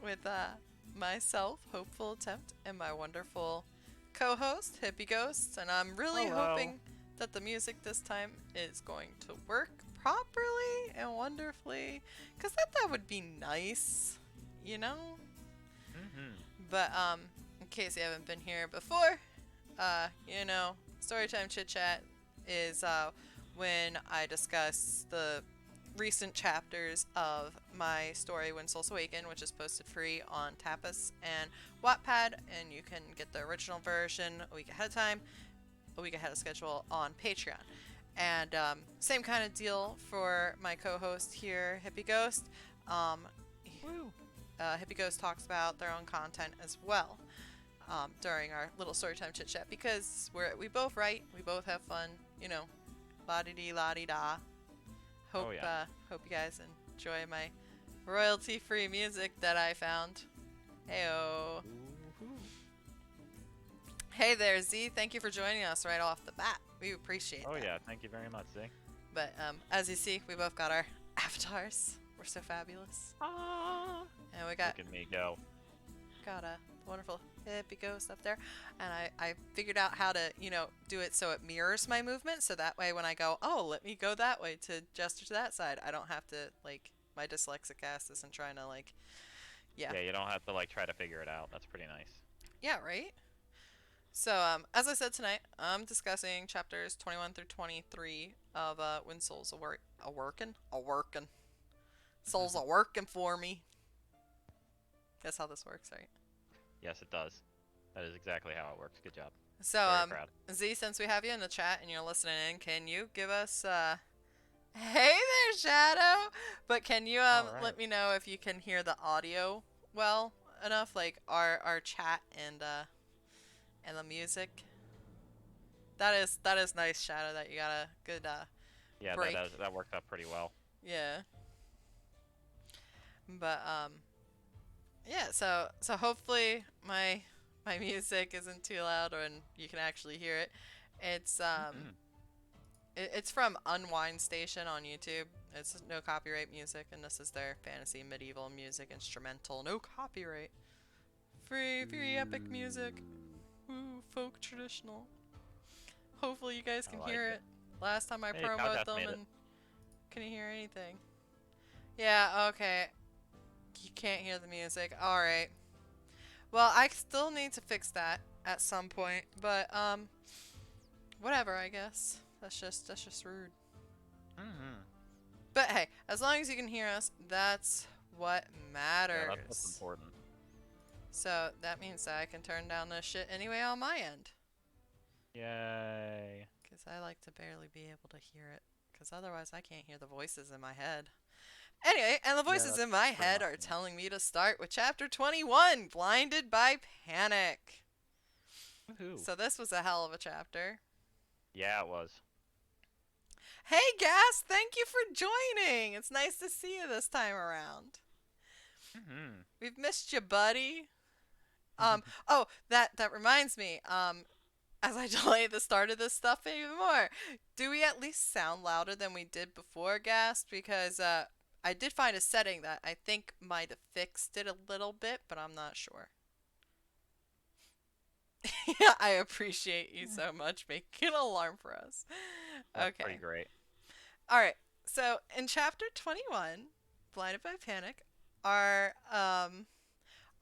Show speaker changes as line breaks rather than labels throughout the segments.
with myself, Hopeful Attempt, and my wonderful co-host, HippieGhost, and I'm really
Hello.
hoping that the music this time is going to work properly and wonderfully, because that would be nice, you know?
Mm-hmm.
But in case you haven't been here before, Storytime Chit-Chat is when I discuss the recent chapters of my story When Souls Awaken, which is posted free on Tapas and Wattpad, and you can get the original version a week ahead of time, a week ahead of schedule on Patreon. And same kind of deal for my co-host here, HippieGhost. Um,
Woo.
HippieGhost talks about their own content as well during our little storytime chit chat because we both write, we both have fun, la di dee la di da.
Oh
Hope
yeah.
hope you guys enjoy my royalty free music that I found. Heyo.
Woo-hoo.
Hey there, Z. Thank you for joining us right off the bat. We appreciate
Oh
that.
yeah. Thank you very much, Z.
But as you see, we both got our avatars. We're so fabulous.
Ah.
And we got
Look at me go.
a wonderful hippie ghost up there, and I figured out how to do it so it mirrors my movement, so that way when I go, oh, let me go that way to gesture to that side, I don't have to, like, my dyslexic ass isn't trying to, like, yeah.
Yeah, you don't have to like try to figure it out. That's pretty nice.
Yeah, right. So as I said, tonight I'm discussing chapters 21 through 23 of When Souls a working souls a working for me. That's how this works, right?
Yes, it does. That is exactly how it works. Good job.
So,
Very proud.
Z, since we have you in the chat and you're listening in, can you give us, hey there, Shadow! But can you,
All right.
let me know if you can hear the audio well enough, like our chat and the music? That is nice, Shadow, that you got a good,
Yeah, that
break.
does that worked out pretty well.
Yeah. But, yeah, so hopefully my music isn't too loud and you can actually hear it. It's,
Mm-hmm.
It's from Unwind Station on YouTube. It's no copyright music, and this is their fantasy medieval music instrumental. No copyright. Free epic music.
Ooh.
Ooh, folk traditional. Hopefully you guys
I
can
like
hear
it.
it. Last time I
Hey,
promoted
Cowcast
them
made it.
and couldn't hear anything. Yeah, okay. You can't hear the music. Alright. Well, I still need to fix that at some point, but whatever, I guess. That's just rude.
Mm-hmm.
But hey, as long as you can hear us, that's what
Yeah, that's what's
matters.
important.
So that means that I can turn down this shit anyway on my end.
Yay.
Because I like to barely be able to hear it. Because otherwise I can't hear the voices in my head. Anyway, and the
Yeah,
voices
that's
in my
pretty
head
much
are
me.
telling me to start with chapter 21, Blinded by Panic.
Woohoo.
So this was a hell of a chapter.
Yeah, it was.
Hey, Gas, thank you for joining. It's nice to see you this time around.
Mm-hmm.
We've missed you, buddy. Oh, that reminds me. As I delay the start of this stuff even more, do we at least sound louder than we did before, Gast? Because I did find a setting that I think might have fixed it a little bit, but I'm not sure. Yeah, I appreciate you so much making an alarm for us.
That's pretty
Okay.
great.
All right. So in chapter 21, Blinded by Panic, our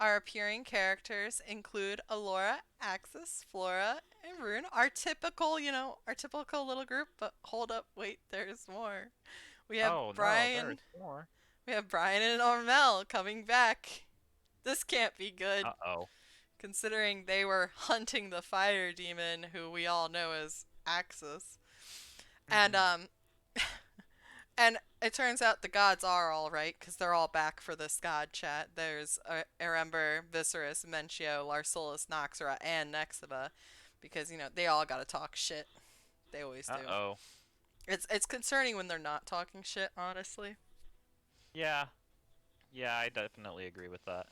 our appearing characters include Alora, Axis, Flora, and Rune. Our typical little group. But hold up, wait, there's more. We have
Oh no,
Brian.
there's more.
We have Brian and Ormel coming back. This can't be good,
Uh-oh.
considering they were hunting the fire demon, who we all know as Axis. And
Mm-hmm.
And it turns out the gods are all right because they're all back for this god chat. There's Erember, Viserys, Mentio, Larsolus, Noxera, and Nexiva because they all gotta talk shit. They always do.
Uh-oh.
It's concerning when they're not talking shit, honestly.
Yeah. Yeah, I definitely agree with that.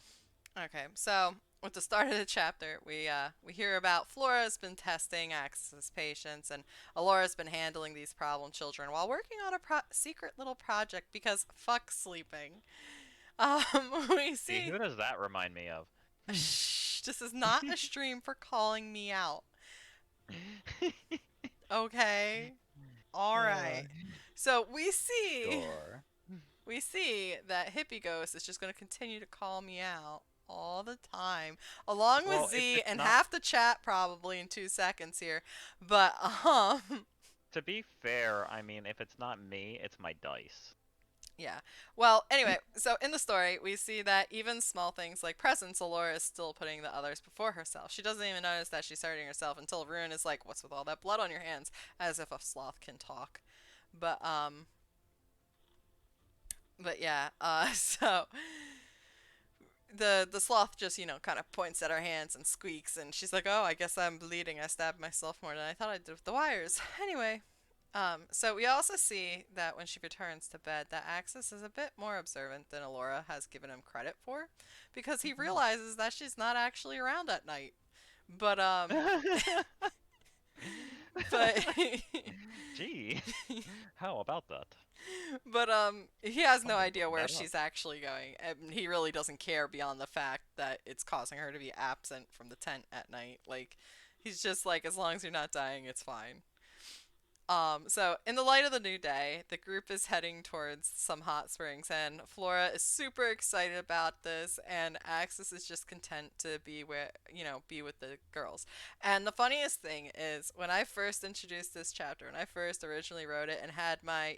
Okay, so with the start of the chapter, we hear about Flora's been testing Axis patients, and Alora's been handling these problem children while working on a secret little project because fuck sleeping. Um, we
See,
see.
who does that remind me of?
Shh, this is not a stream for calling me out. Okay. All
uh,
right. So we
sure.
see that HippieGhost is just going to continue to call me out all the time, along with
Well, if
Z
it's
and
not,
half the chat probably in 2 seconds here. But
to be fair, I mean, if it's not me, it's my dice.
yeah. Well, anyway, so in the story, we see that even small things like presents, Alora is still putting the others before herself. She doesn't even notice that she's hurting herself until Rune is like, "What's with all that blood on your hands?" As if a sloth can talk. But yeah. So the sloth just kind of points at her hands and squeaks, and she's like, "Oh, I guess I'm bleeding. I stabbed myself more than I thought I did with the wires." Anyway, so we also see that when she returns to bed, that Axis is a bit more observant than Alora has given him credit for, because he realizes that she's not actually around at night. But but
Gee, how about that?
but he has no
Somebody
idea
bring
where
that up.
she's actually going, and he really doesn't care beyond the fact that it's causing her to be absent from the tent at night. Like, he's just like, as long as you're not dying, it's fine. So in the light of the new day, the group is heading towards some hot springs, and Flora is super excited about this, and Axis is just content to be where, be with the girls. And the funniest thing is, when I first introduced this chapter, when I first originally wrote it and had my,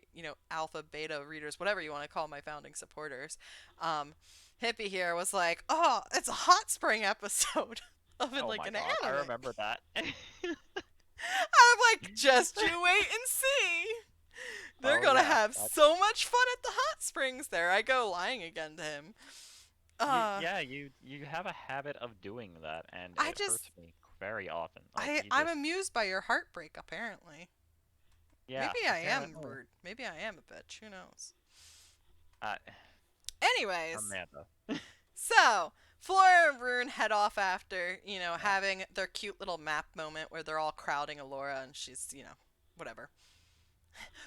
alpha, beta readers, whatever you want to call my founding supporters, um, Hippie here was like, "Oh, it's a hot spring episode." Of it
Oh
like
my
an
god, I
anime.
remember that.
I'm like, just you wait and see. They're
Oh
gonna
yeah,
have so much fun at the hot springs there. I go lying again to him. Uh,
yeah, you have a habit of doing that, and
I
it
just,
hurts me very often. Like
I,
you
I'm
just,
amused by your heartbreak, apparently.
yeah,
Maybe I am
apparently.
rude. Maybe I am a bitch. Who knows?
Uh,
Anyways,
Amanda.
so Flora and Rune head off after,
Oh,
having their cute little map moment where they're all crowding Alora and she's, whatever.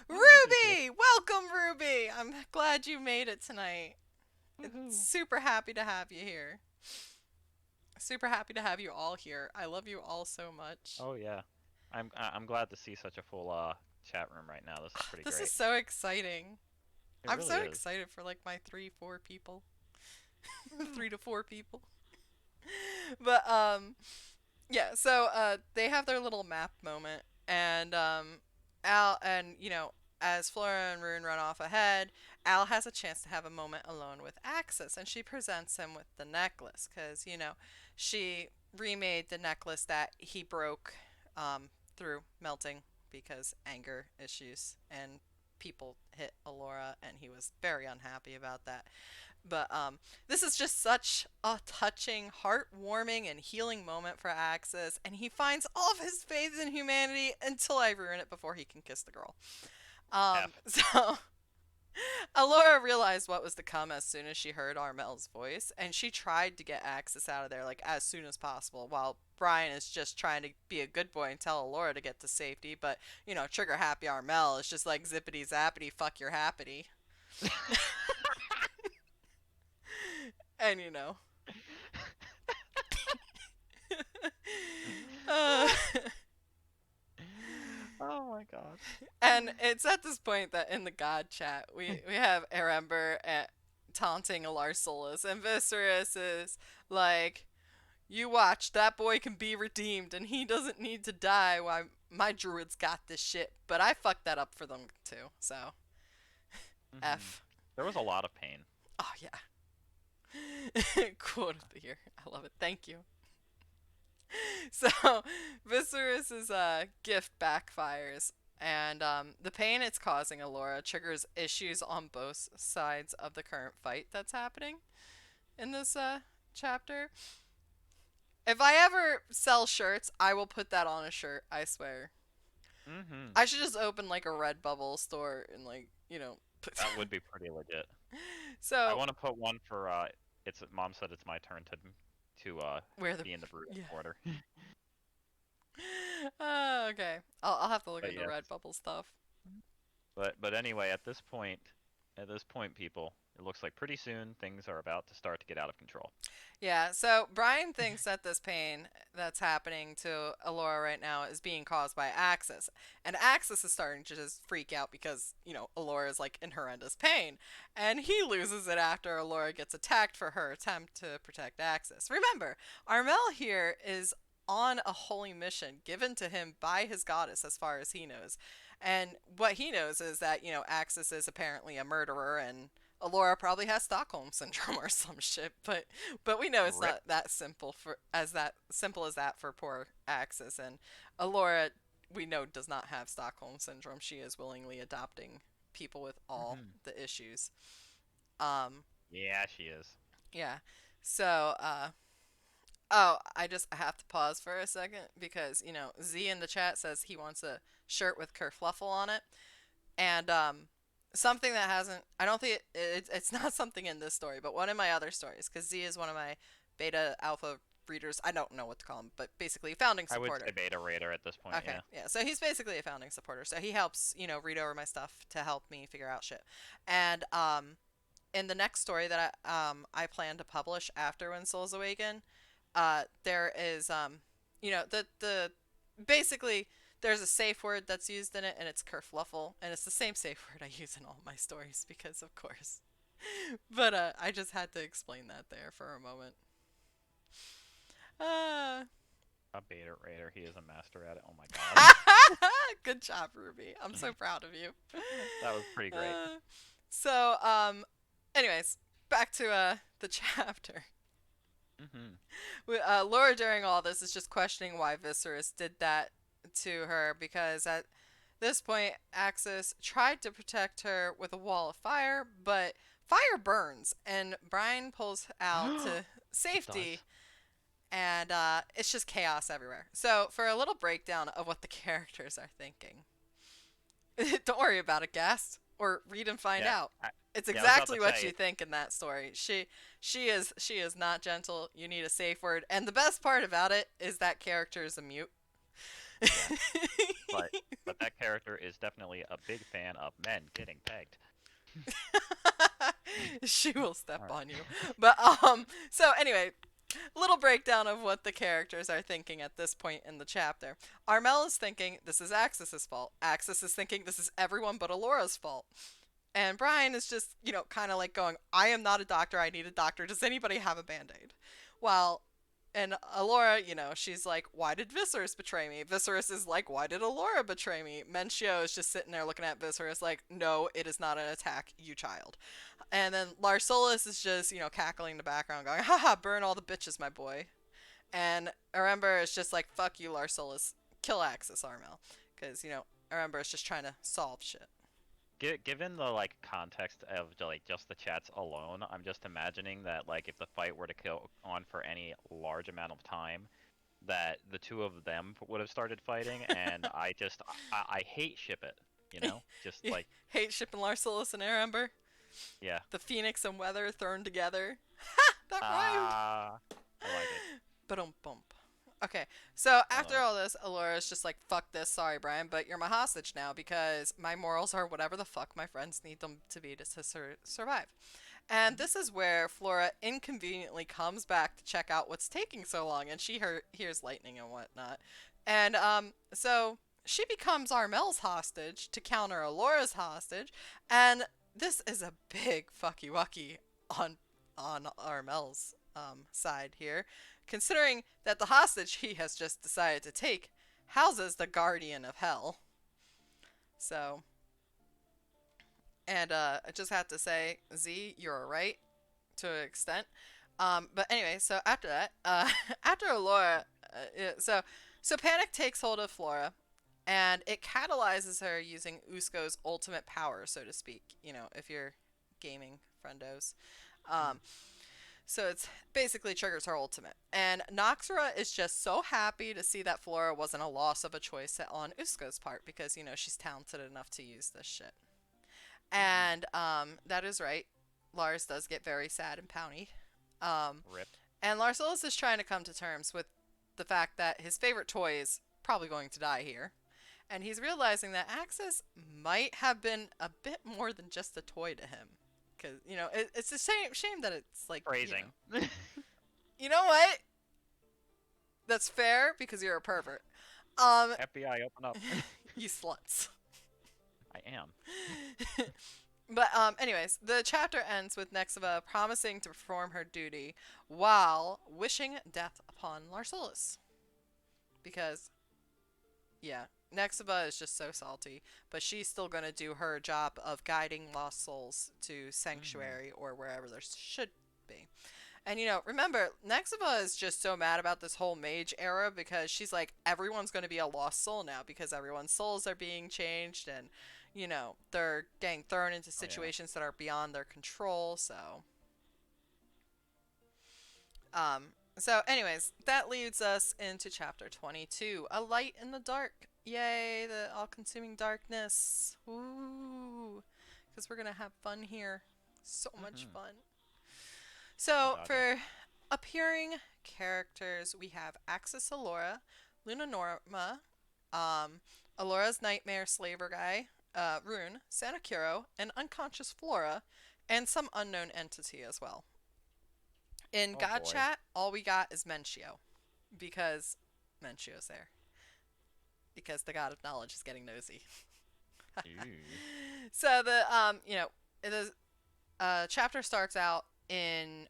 Ruby did.
Ruby! Welcome, Ruby! I'm glad you made it tonight. It's
Woohoo.
super happy to have you here. Super happy to have you all here. I love you all so much.
Oh yeah, I'm glad to see such a full chat room right now. This is pretty
This is
great.
so exciting.
It
I'm
really
so
is.
excited for like my 4 people. 3 to 4 people. But yeah, so they have their little map moment, and Al and as Flora and Rune run off ahead, Al has a chance to have a moment alone with Axis, and she presents him with the necklace because she remade the necklace that he broke through melting because anger issues and people hit Alora, and he was very unhappy about that. But this is just such a touching, heartwarming, and healing moment for Axis, and he finds all of his faith in humanity until I ruin it before he can kiss the girl.
F.
So Alora realized what was to come as soon as she heard Armel's voice, and she tried to get Axis out of there like as soon as possible, while Brian is just trying to be a good boy and tell Alora to get to safety. But trigger happy Armel is just like zippity zappity, fuck your happity, and uh,
Oh my god.
and it's at this point that in the God chat we have Erember taunting Alarsolus, and Viserys is like, "You watch, that boy can be redeemed, and he doesn't need to die. Why, my druids got this shit, but I fucked that up for them too. So
Hmm.
F.
There was a lot of pain.
Oh yeah." Quote of the year. I love it. Thank you. So Viserys's gift backfires, and the pain it's causing Alora triggers issues on both sides of the current fight that's happening in this chapter. If I ever sell shirts, I will put that on a shirt, I swear.
Hmm.
I should just open like a Redbubble store and like, put
That would be pretty legit. I
So,
want to put one for it's mom said it's my turn to
where the
be in the Brutus
yeah.
order.
Okay. I'll have to look
But
into
yes.
Redbubble stuff.
But anyway, at this point, people, It looks like pretty soon things are about to start to get out of control.
Yeah, so Brian thinks that this pain that's happening to Alora right now is being caused by Axis. And Axis is starting to just freak out because, Alora is like in horrendous pain. And he loses it after Alora gets attacked for her attempt to protect Axis. Remember, Armel here is on a holy mission given to him by his goddess as far as he knows. And what he knows is that, Axis is apparently a murderer and Alora probably has Stockholm syndrome or some shit, but we know it's
Rip.
not that simple as that for poor Axis, and Alora we know does not have Stockholm syndrome. She is willingly adopting people with all
Hmm.
the issues. Um
Yeah, she is.
yeah. So oh, I have to pause for a second because, Z in the chat says he wants a shirt with kerfluffle on it. And something that hasn't, I don't think it's not something in this story, but one of my other stories, because Z is one of my beta alpha readers. I don't know what to call him, but basically founding
I would
supporter.
say beta raider at this point,
Okay,
yeah.
yeah. So he's basically a founding supporter. So he helps, read over my stuff to help me figure out shit. And in the next story that I plan to publish after When Souls Awaken, there is the basically there's a safe word that's used in it, and it's kerfluffle, and it's the same safe word I use in all my stories because of course. But I just had to explain that there for a moment. Uh,
A beta raider, he is a master at it. Oh my god.
good job, Ruby. I'm so proud of you.
That was pretty great.
Uh, so anyways, back to the chapter.
Hmm.
Laura during all this is just questioning why Viserys did that to her because at this point Axis tried to protect her with a wall of fire, but fire burns and Brian pulls out to
It does.
safety, and it's just chaos everywhere. So for a little breakdown of what the characters are thinking. Don't worry about it, guest, or read and find
Yeah.
out. It's
Yeah, I was about
exactly
to
what you
say,
think in that story. She is not gentle. You need a safe word. And the best part about it is that character is a mute.
yeah, but that character is definitely a big fan of men getting pegged.
She will step
All
on you.
right.
But so anyway, little breakdown of what the characters are thinking at this point in the chapter. Armel is thinking this is Axis's fault. Axis is thinking this is everyone but Alora's fault. And Brian is just, kind of like going, I am not a doctor. I need a doctor. Does anybody have a band aid? Well, and Alora, she's like, why did Viserys betray me? Viserys is like, why did Alora betray me? Mencio is just sitting there looking at Viserys like, no, it is not an attack, you child. And then Larsolus is just, cackling in the background going, haha, burn all the bitches, my boy. And Arember is just like, fuck you, Larsolus. Kill Axis, Armel. Because, Arember is just trying to solve shit.
Given the like context of like just the chats alone, I'm just imagining that like if the fight were to go on for any large amount of time, that the two of them would have started fighting, and I hate ship it, just
You
like
hate shipping Larsolus and Arember?
yeah.
The Phoenix and Weather thrown together. Ha! That rhymed!
I like it.
Ba-dum-bump. Okay, so
I
after
love it.
all this, Alora's just like, fuck this, sorry, Brian, but you're my hostage now because my morals are whatever the fuck my friends need them to be to survive. And
Mhm.
this is where Flora inconveniently comes back to check out what's taking so long, and she hears lightning and whatnot. And so she becomes Armel's hostage to counter Alora's hostage, and this is a big fucky wucky on Armel's side here, considering that the hostage he has just decided to take houses the Guardian of Hell. So, and I just have to say, Z, you're right to an extent. But anyway, so after that, after Laura, so panic takes hold of Flora, and it catalyzes her using Usko's ultimate power, so to speak. If you're gaming, friendos.
Mm.
Um, so it's basically triggers her ultimate. And Noxera is just so happy to see that Flora wasn't a loss of a choice on Usko's part because, she's talented enough to use this shit.
Mhm.
And that is right. Lars does get very sad and pouty. Um,
Rip.
and Larsolus is trying to come to terms with the fact that his favorite toy is probably going to die here. And he's realizing that Axis might have been a bit more than just a toy to him. because it's a shame that it's like
Phrasing.
You know what? That's fair because you're a pervert. Um,
FBI, open up.
you sluts.
I am.
But anyways, the chapter ends with Nexiva promising to perform her duty while wishing death upon Larsolus. Because, yeah, Nexiva is just so salty, but she's still gonna do her job of guiding lost souls to Sanctuary or wherever there should be. And remember, Nexiva is just so mad about this whole mage era because she's like, everyone's going to be a lost soul now because everyone's souls are being changed and, they're getting thrown into situations that are beyond their control. So anyways, that leads us into chapter 22, A Light in the Dark. Yay, the all-consuming darkness. Ooh, because we're going to have fun here. So much fun. So, for appearing characters, we have Axis Alora, Luna Norma, Alora's Nightmare Slaver Guy, Rune, Sanakuro, an unconscious Flora, and some unknown entity as well. In God Chat, all we got is Mentio, because Mentio's there. Because the God of Knowledge is getting nosy. So the chapter starts out in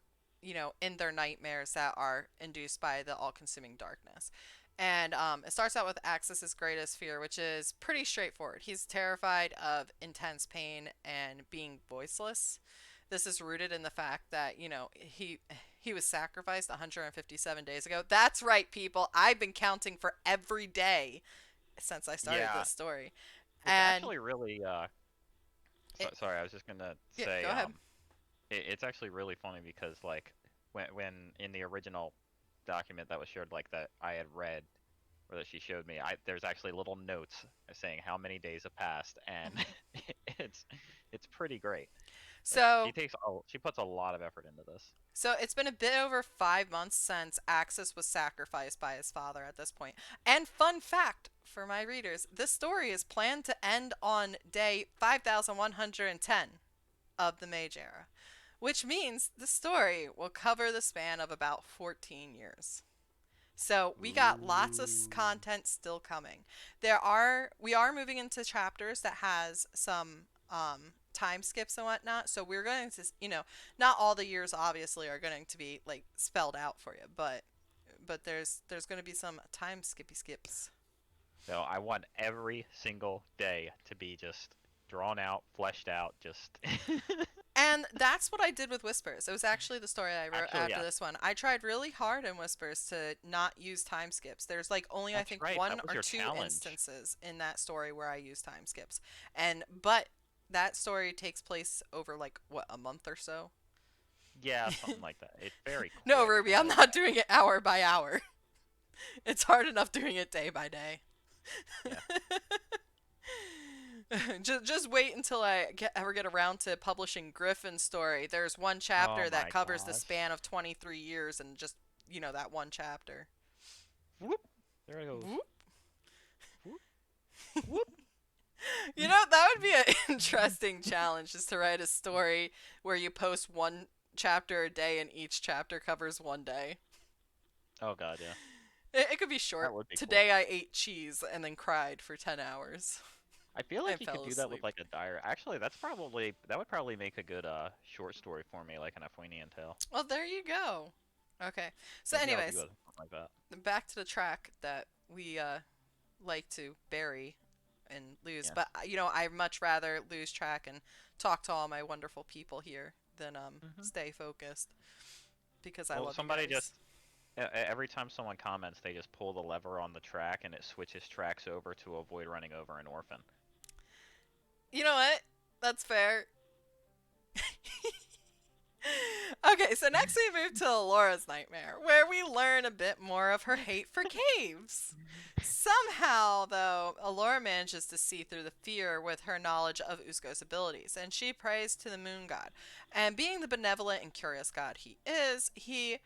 their nightmares that are induced by the all-consuming darkness. And it starts out with Axis's greatest fear, which is pretty straightforward. He's terrified of intense pain and being voiceless. This is rooted in the fact that, he was sacrificed 157 days ago. That's right, people. I've been counting for every day since I started this story.
It's actually really sorry, I was just gonna say
go ahead.
It's actually really funny because like when in the original document that was shared, like that I had read or that she showed me, there's actually little notes saying how many days have passed, and it's pretty great.
So
she puts a lot of effort into this.
So it's been a bit over 5 months since Axis was sacrificed by his father at this point. And fun fact for my readers, this story is planned to end on day 5110 of the Mage Era, which means the story will cover the span of about 14 years. So we got lots of content still coming. We are moving into chapters that has some time skips and whatnot. So we're going to, not all the years obviously are going to be like spelled out for you, but there's going to be some time skips.
So I want every single day to be just drawn out, fleshed out, just.
And that's what I did with Whispers. It was actually the story I wrote after this one. I tried really hard in Whispers to not use time skips. There's like only I think one or two instances in that story where I use time skips. But that story takes place over like a month or so.
Yeah, something like that. It's very quick.
No, Ruby, I'm not doing it hour by hour. It's hard enough doing it day by day.
Yeah.
Just wait until I ever get around to publishing Griffin's story. There's one chapter that covers the span of 23 years and just, that one chapter.
Whoop. There it goes.
Whoop.
Whoop. Whoop.
That would be an interesting challenge, just to write a story where you post one chapter a day and each chapter covers one day.
Oh, God, yeah.
It could be short.
That would be
Today
cool.
I ate cheese and then cried for 10 hours.
I feel like you could do that with like a diary. Actually, that would probably make a good short story for me, like an Aphuanian Tale.
Well, there you go. Okay. So anyways,
like that.
Back to the track that we like to bury and lose.
Yes.
But I'd much rather lose track and talk to all my wonderful people here than stay focused, because I love
somebody
you guys.
Every time someone comments, they just pull the lever on the track and it switches tracks over to avoid running over an orphan.
You know what? That's fair. Okay, so next we move to Alora's Nightmare, where we learn a bit more of her hate for caves. Somehow, though, Alora manages to see through the fear with her knowledge of Usko's abilities, and she prays to the moon god. And being the benevolent and curious god he is, he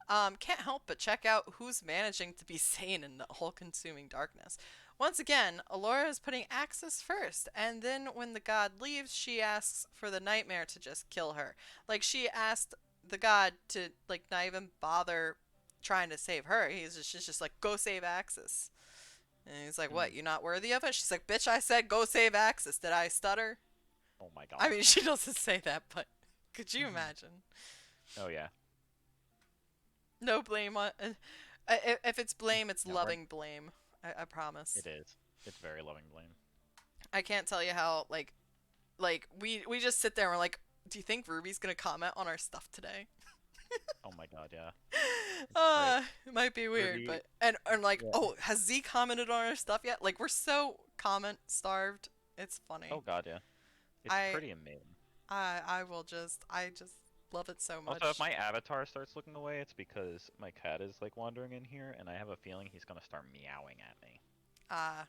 can't help but check out who's managing to be sane in the all-consuming darkness. Once again, Alora is putting Axis first, and then when the god leaves, she asks for the nightmare to just kill her. Like, she asked the god to, like, not even bother trying to save her. She's just like, go save Axis. And he's like, what,
Mm.
you not worthy of it? She's like, bitch, I said go save Axis. Did I stutter?
Oh my
I
god.
mean, she doesn't say that, but could you imagine?
Oh yeah.
No blame on. If it's blame, it's
No,
loving blame. I promise.
it is. It's very loving blame.
I can't tell you how we just sit there and we're like, do you think Ruby's gonna comment on our stuff today?
Oh my god, yeah. It's great.
It might be weird,
Ruby.
but and like,
Yeah.
oh, has Z commented on our stuff yet? Like, we're so comment starved. It's funny.
Oh god, yeah. It's
I
pretty amazing.
I just love it so
Also, if
much.
my avatar starts looking away, it's because my cat is like wandering in here, and I have a feeling he's gonna start meowing at me.
Uh,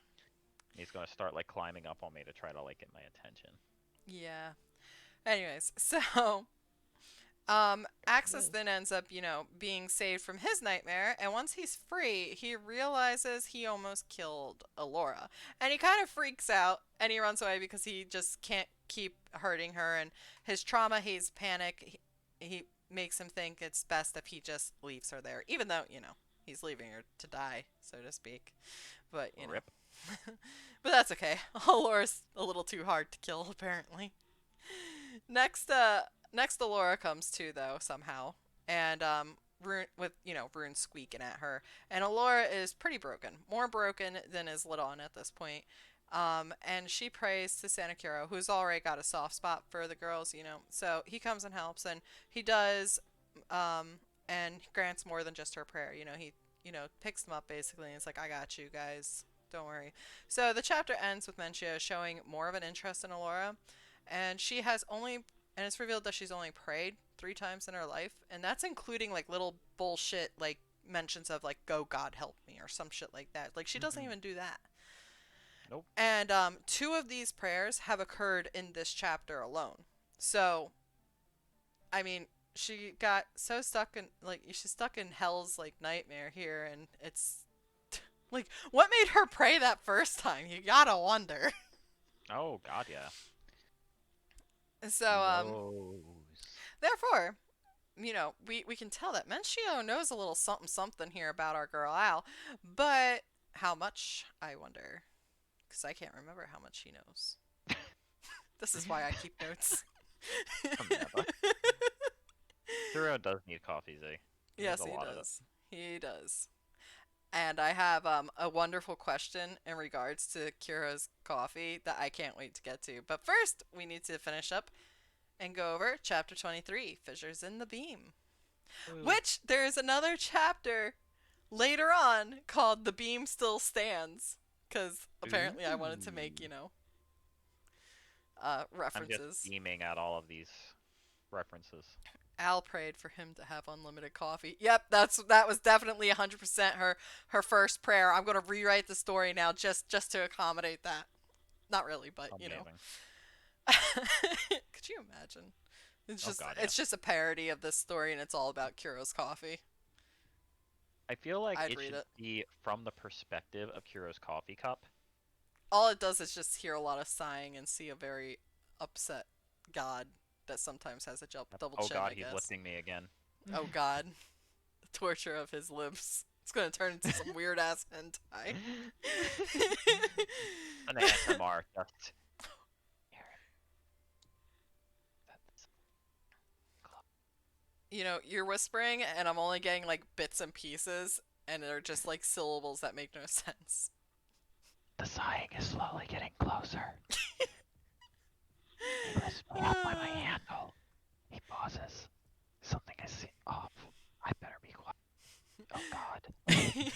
He's gonna start like climbing up on me to try to like get my attention.
yeah. Anyways, so Axis then ends up, being saved from his nightmare, and once he's free, he realizes he almost killed Alora. And he kind of freaks out, and he runs away because he just can't keep hurting her, and his trauma, his panic, he makes him think it's best if he just leaves her there, even though, he's leaving her to die, so to speak. But,
Rip.
but that's okay. Alora's a little too hard to kill, apparently. Next, next Alora comes to though somehow, and Rune with Rune squeaking at her, and Alora is pretty broken, more broken than is Lidon at this point. And she prays to Sanakiro, who's already got a soft spot for the girls, So he comes and helps, and he does, and grants more than just her prayer. He picks them up basically, and it's like, I got you guys. Don't worry. So the chapter ends with Menchia showing more of an interest in Alora, and she has only and it's revealed that she's only prayed 3 times in her life, and that's including like little bullshit like mentions of like "Go God help me" or some shit like that. Like she doesn't
Mm-hmm.
even do that.
Nope.
And 2 of these prayers have occurred in this chapter alone. So, I mean, she got so stuck in like she's stuck in hell's like nightmare here, and it's like what made her pray that first time? You gotta wonder.
Oh god, yeah.
So,
Rose.
therefore, we can tell that Menchio knows a little something something here about our girl Al, but how much, I wonder, because I can't remember how much he knows. This is why I keep notes.
Never. Zero does need coffee, Z. He needs
Yes,
a
he
lot of it.
does. He does. And I have a wonderful question in regards to Kira's coffee that I can't wait to get to. But first, we need to finish up and go over chapter 23, Fissures in the Beam.
Ooh.
Which there is another chapter later on called The Beam Still Stands. Because apparently I wanted to make,
Ooh. I'm just
references.
beaming at all of these references.
Al prayed for him to have unlimited coffee. Yep, that was definitely 100% her first prayer. I'm gonna rewrite the story now just to accommodate that. Not really, but
Amazing.
Could you imagine? It's
Oh
just
god, yeah.
it's just a parody of this story, and it's all about Kuro's coffee.
I feel like
I'd
it
read
should
it.
be from the perspective of Kuro's coffee cup.
All it does is just hear a lot of sighing and see a very upset god that sometimes has a double
Oh
chin,
god,
I
he's
guess.
lifting me again.
Oh god, the torture of his lips. It's gonna turn into some weird ass hentai.
An ASMR, just hear it. That's
You're whispering, and I'm only getting like bits and pieces, and they're just like syllables that make no sense.
the sighing is slowly getting closer. He lifts me up by my handle. He pauses. Something is off. I better be quiet. Oh god.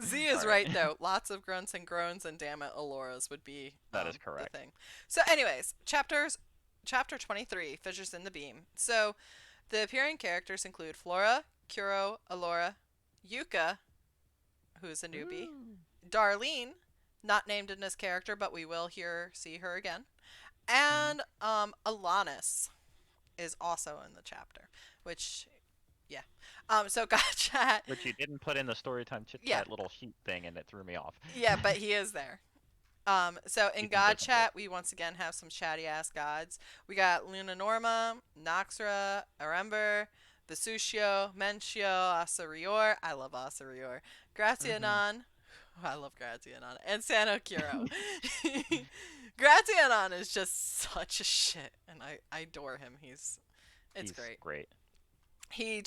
Z is
Alright.
right though. Lots of grunts and groans and damn it, Aloras would be
That is
the
correct.
thing. So, anyways, chapter 23, Fissures in the Beam. So, the appearing characters include Flora, Kuro, Alora, Yuka, who is a newbie,
Ooh.
Darlene, not named in this character, but we will see her again,
Mhm.
and Alanis is also in the chapter, which Yeah. So God Chat,
Which you didn't put in the storytime chit
yeah,
chat little sheet thing, and it threw me off.
yeah, but he is there. So in
Speaking
God
differently.
Chat, we once again have some chatty ass gods. We got Luna Norma, Noxra, Arember, Vesutio, Mentio, Asarior. I love Asarior.
Mm-hmm.
Gratianon. I love Gratianon. And Sano Kuro. Gratianon is just such a shit, and I adore him. It's
He's
great.
great.
He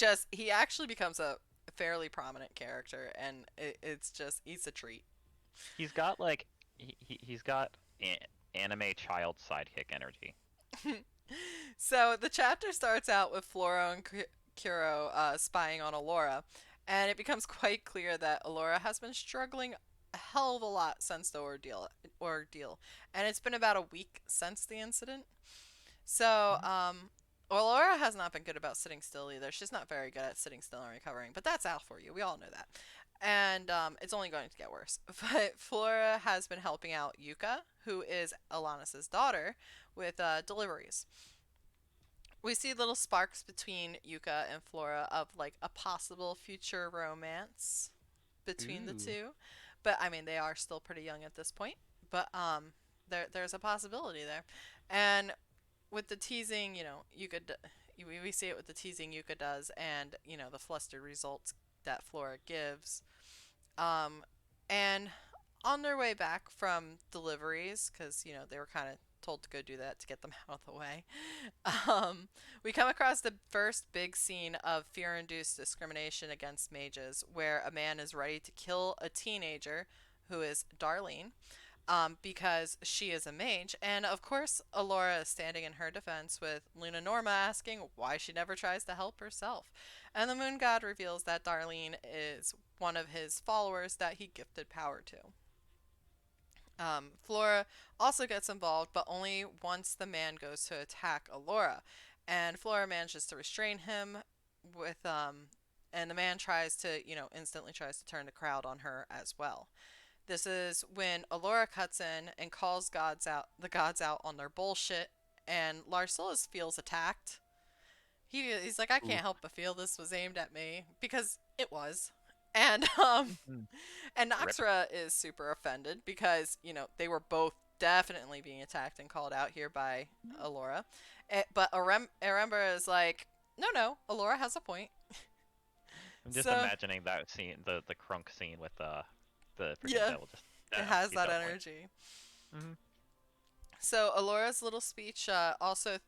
actually becomes a fairly prominent character, and it's just he's a treat.
He's got like he's got anime child sidekick energy.
So the chapter starts out with Flora and Kuro spying on Alora, and it becomes quite clear that Alora has been struggling a hell of a lot since the ordeal, and it's been about a week since the incident. So,
Mhm.
Alora has not been good about sitting still either. She's not very good at sitting still and recovering, but that's Al for you. We all know that. And it's only going to get worse. But Flora has been helping out Yuka, who is Alanis' daughter, with deliveries. We see little sparks between Yuka and Flora of like a possible future romance between the
Ooh.
two. But I mean, they are still pretty young at this point. But there's a possibility there. And with the teasing, we see it with the teasing Yuka does, and the flustered results that Flora gives. Um, and on their way back from deliveries, because they were kind of told to go do that to get them out of the way. We come across the first big scene of fear-induced discrimination against mages, where a man is ready to kill a teenager who is Darlene, because she is a mage. And of course, Alora is standing in her defense with Luna Norma asking why she never tries to help herself. And the moon god reveals that Darlene is one of his followers that he gifted power to. Flora also gets involved, but only once the man goes to attack Alora. And Flora manages to restrain him and the man tries to, instantly tries to turn the crowd on her as well. This is when Alora cuts in and calls the gods out on their bullshit, and Larsilus feels attacked. He's like, I
Ooh.
can't help but feel this was aimed at me because it was, and
Mhm.
and
Rip.
Noxra is super offended because they were both definitely being attacked and called out here by Alora, but Arember is like, no, no, Alora has a point.
I'm just
So
imagining that scene, the crunk scene with the freaking
yeah,
devil. Just
it has
he's
that
got a point.
energy.
Mm-hmm.
So Alora's little speech also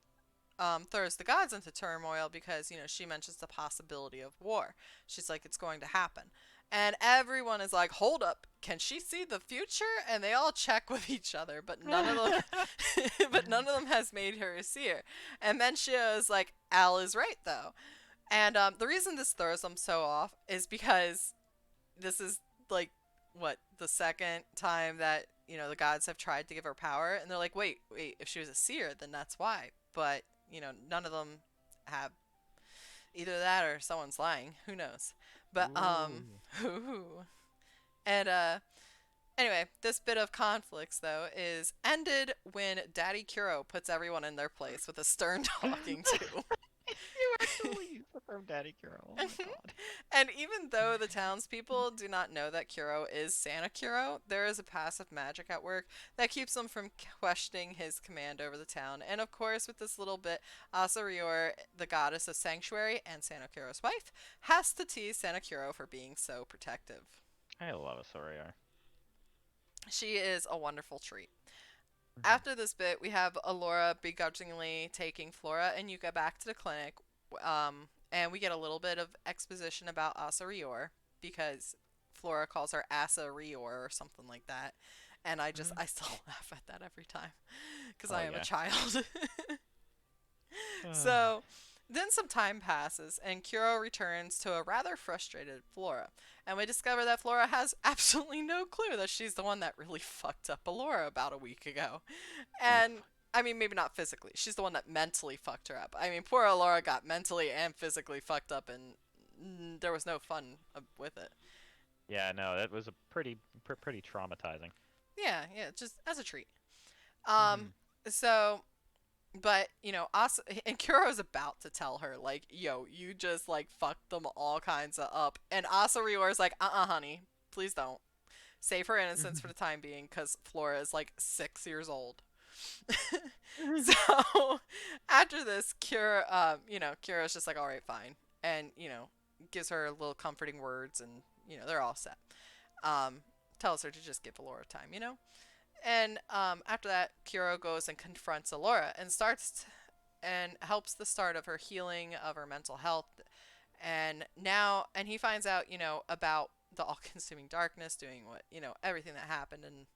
throws the gods into turmoil because she mentions the possibility of war. She's like, it's going to happen, and everyone is like, hold up, can she see the future? And they all check with each other, but none of them but none of them has made her a seer. And Menchia is like, Al is right though. And the reason this throws them so off is because this is like what the second time that the gods have tried to give her power, and they're like, wait, if she was a seer, then that's why. But none of them have either that or someone's lying. Who knows? But
Ooh.
ooh. And anyway, this bit of conflicts though is ended when Daddy Kuro puts everyone in their place with a stern talking to.
You actually used the term Daddy Girl. Oh my god.
And even though the townspeople do not know that Kuro is Santa Kuro, there is a passive magic at work that keeps them from questioning his command over the town. And of course, with this little bit, Asarior, the goddess of sanctuary and Santa Kuro's wife, has to tease Santa Kuro for being so protective.
I love a Soriar.
She is a wonderful treat.
Mm-hmm.
After this bit, we have Alora begrudgingly taking Flora and Yuka back to the clinic, and we get a little bit of exposition about Asa Rior because Flora calls her Asa Rior or something like that, and
Mm-hmm.
I still laugh at that every time because
Oh
I am a
yeah.
child. So then some time passes, and Kuro returns to a rather frustrated Flora. And we discover that Flora has absolutely no clue that she's the one that really fucked up Alora about a week ago. And
Oof.
I mean, maybe not physically. She's the one that mentally fucked her up. I mean, poor Alora got mentally and physically fucked up, and there was no fun with it.
Yeah, no, that was a pretty traumatizing.
Yeah, yeah, just as a treat.
Mm-hmm.
Um, so But, Asa and Kuro's about to tell her, like, yo, you just, like, fucked them all kinds of up. And Asa Rior's like, honey, please don't. Save her innocence for the time being, because Flora is, like, 6 years old. So, after this, Kira's just like, all right, fine. And, gives her little comforting words, and, they're all set. Um, Tells her to just give Alora time. And after that, Kiro goes and confronts Alora and and helps the start of her healing of her mental health. And he finds out, about the all-consuming darkness, doing everything that happened, and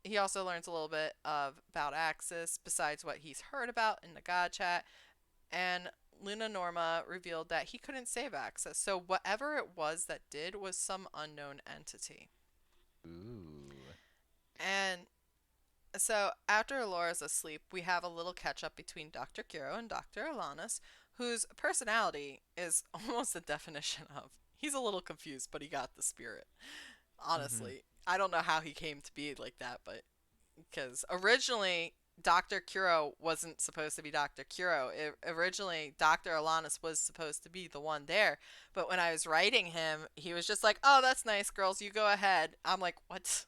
he also learns a little bit about Axis besides what he's heard about in the God chat. And Luna Norma revealed that he couldn't save Axis, so whatever it was that did was some unknown entity.
Ooh.
And so after Laura's asleep, we have a little catch up between Dr. Kiro and Dr. Alanis, whose personality is almost the definition of he's a little confused, but he got the spirit.
Mhm.
Honestly, I don't know how he came to be like that, but because originally Dr. Kuro wasn't supposed to be Dr. Kuro. Originally, Dr. Alanis was supposed to be the one there, but when I was writing him, he was just like, "Oh, that's nice, girls. You go ahead." I'm like, "What?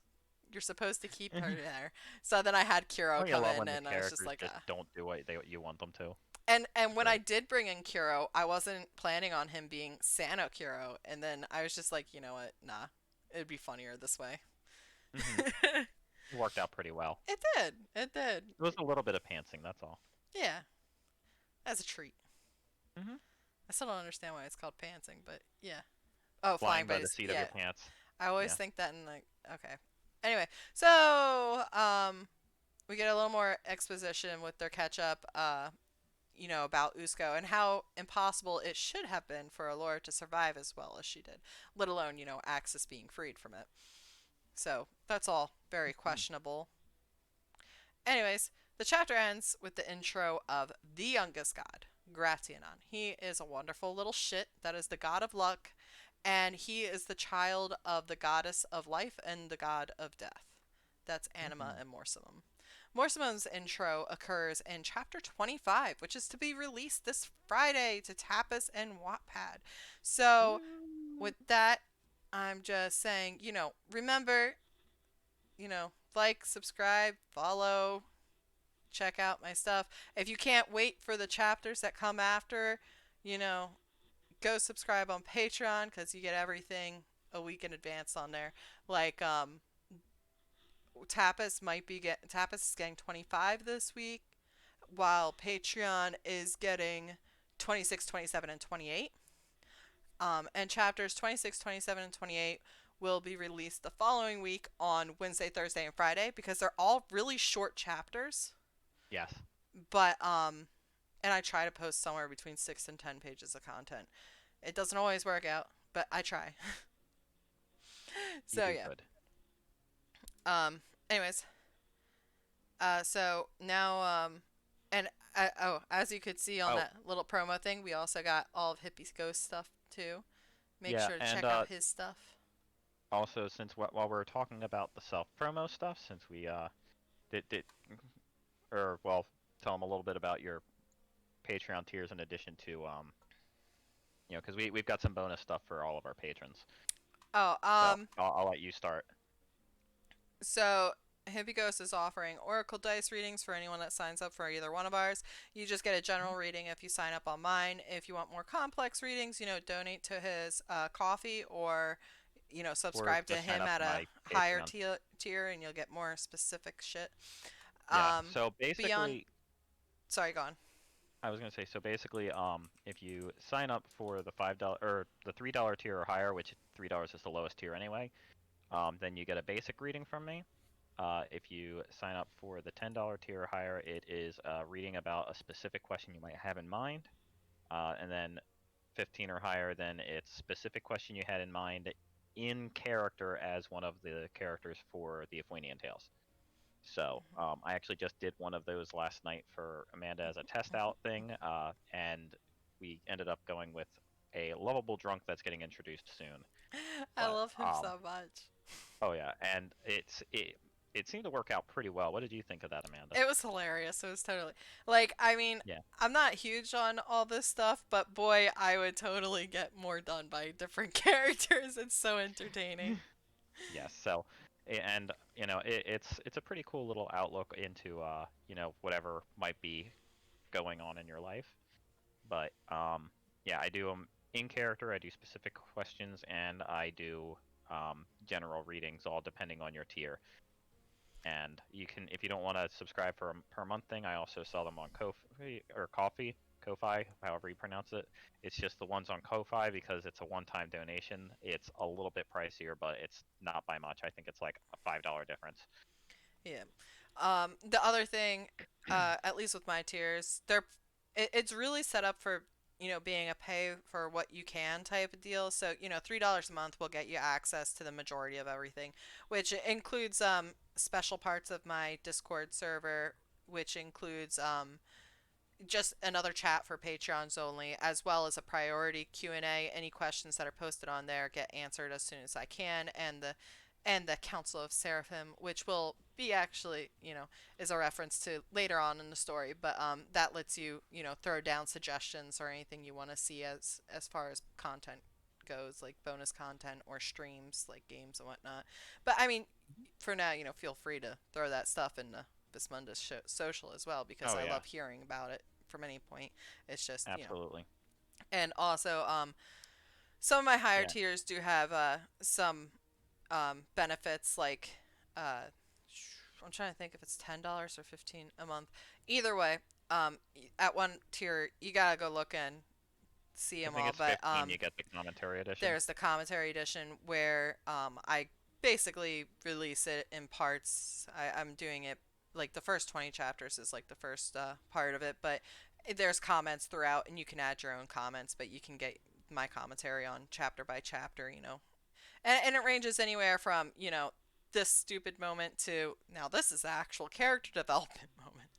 You're supposed to keep her there." So then I had Kuro
Don't you
come
love
in,
when the
and I was just
characters
like,
just don't do what you want them to?
And
It's
when I
great.
did bring in Kuro, I wasn't planning on him being Sano Kuro, and then I was just like, you know what? Nah, it'd be funnier this way.
Mhm. It worked out pretty well.
It did. It did.
It was a little bit of pantsing, that's all.
Yeah, as a treat.
Mhm.
I still don't understand why it's called pantsing, but yeah. Oh, flying
Flying
by
by the
his
seat of your
yeah.
pants.
I always
Yeah.
think that in like okay. Anyway, so we get a little more exposition with their catch up about Usco and how impossible it should have been for Allura to survive as well as she did, let alone, Axis being freed from it. So that's all very
Mhm.
questionable. Anyways, the chapter ends with the intro of the youngest god, Gratianon. He is a wonderful little shit that is the god of luck, and he is the child of the goddess of life and the god of death. That's Anima
Mhm.
and Morsimum. Morsimum's intro occurs in chapter 25, which is to be released this Friday to Tapas and Wattpad. So,
Woo.
with that, I'm just saying, remember, like, subscribe, follow, check out my stuff. If you can't wait for the chapters that come after, you know, go subscribe on Patreon because you get everything a week in advance on there. Like Tapas is getting 25 this week, while Patreon is getting 26, 27, and 28. And chapters 26, 27, and 28 will be released the following week on Wednesday, Thursday, and Friday because they're all really short chapters.
Yes,
But and I try to post somewhere between 6 and 10 pages of content. It doesn't always work out, but I try.
you
So
do
yeah.
good.
Anyways, so now and as you could see on
Oh,
that little promo thing, we also got all of HippieGhost stuff too. Make
yeah,
sure to
and
check out his stuff.
also since while we're talking about the self promo stuff, since we did or well, tell them a little bit about your Patreon tiers in addition to because we've got some bonus stuff for all of our patrons.
Oh,
So I'll let you start.
so HippieGhost is offering Oracle dice readings for anyone that signs up for either one of ours. You just get a
Mhm.
general reading if you sign up on mine. If you want more complex readings, donate to his coffee or
Or
subscribe to
just sign
him
up
at
for
a
my
higher
Patreon.
tier and you'll get more specific shit.
Yeah.
Um,
So
beyond,
basically,
sorry, go on.
I was gonna say, so basically, if you sign up for the $5 or the $3 tier or higher, which $3 is the lowest tier anyway, then you get a basic reading from me. If you sign up for the $10 tier or higher, it is reading about a specific question you might have in mind. And then 15 or higher, then it's specific question you had in mind in character as one of the characters for the Aphuanian Tales. So I actually just did one of those last night for Amanda as a test out thing, and we ended up going with a lovable drunk that's getting introduced soon.
I
But
love him so much.
oh yeah, and it seemed to work out pretty well. What did you think of that, Amanda?
It was hilarious. It was totally like, I mean,
Yeah.
I'm not huge on all this stuff, but boy, I would totally get more done by different characters. It's so entertaining.
Yes. So, and it's a pretty cool little outlook into whatever might be going on in your life. But yeah, I do them in character. I do specific questions, and I do general readings, all depending on your tier. And you can, if you don't want to subscribe for a per month thing, I also sell them on Ko-fi, however you pronounce it. It's just the ones on Ko-fi because it's a one-time donation. It's a little bit pricier, but it's not by much. I think it's like a $5 difference.
Yeah. The other thing, at least with my tiers, it's really set up for, being a pay for what you can type of deal. So, $3 a month will get you access to the majority of everything, which includes special parts of my Discord server, which includes just another chat for Patreons only, as well as a priority Q&A. Any questions that are posted on there get answered as soon as I can, and the Council of Seraphim, which will be actually, is a reference to later on in the story, but that lets you, throw down suggestions or anything you want to see as far as content goes, like bonus content or streams, like games and whatnot. But I mean, for now, feel free to throw that stuff in the Bismundus social as well, because
Oh
I
yeah,
love hearing about it from any point. It's just,
absolutely.
and also, some of my higher
Yeah,
tiers do have some benefits like uh, I'm trying to think if it's $10 or 15 a month. Either way, at one tier you gotta go look and see
I
them
think
all.
it's
But
15. You get the commentary edition.
there's the commentary edition where I basically release it in parts. I'm doing it like the first 20 chapters is like the first part of it, but there's comments throughout, and you can add your own comments, but you can get my commentary on chapter by chapter, and it ranges anywhere from, this stupid moment to now this is the actual character development moment.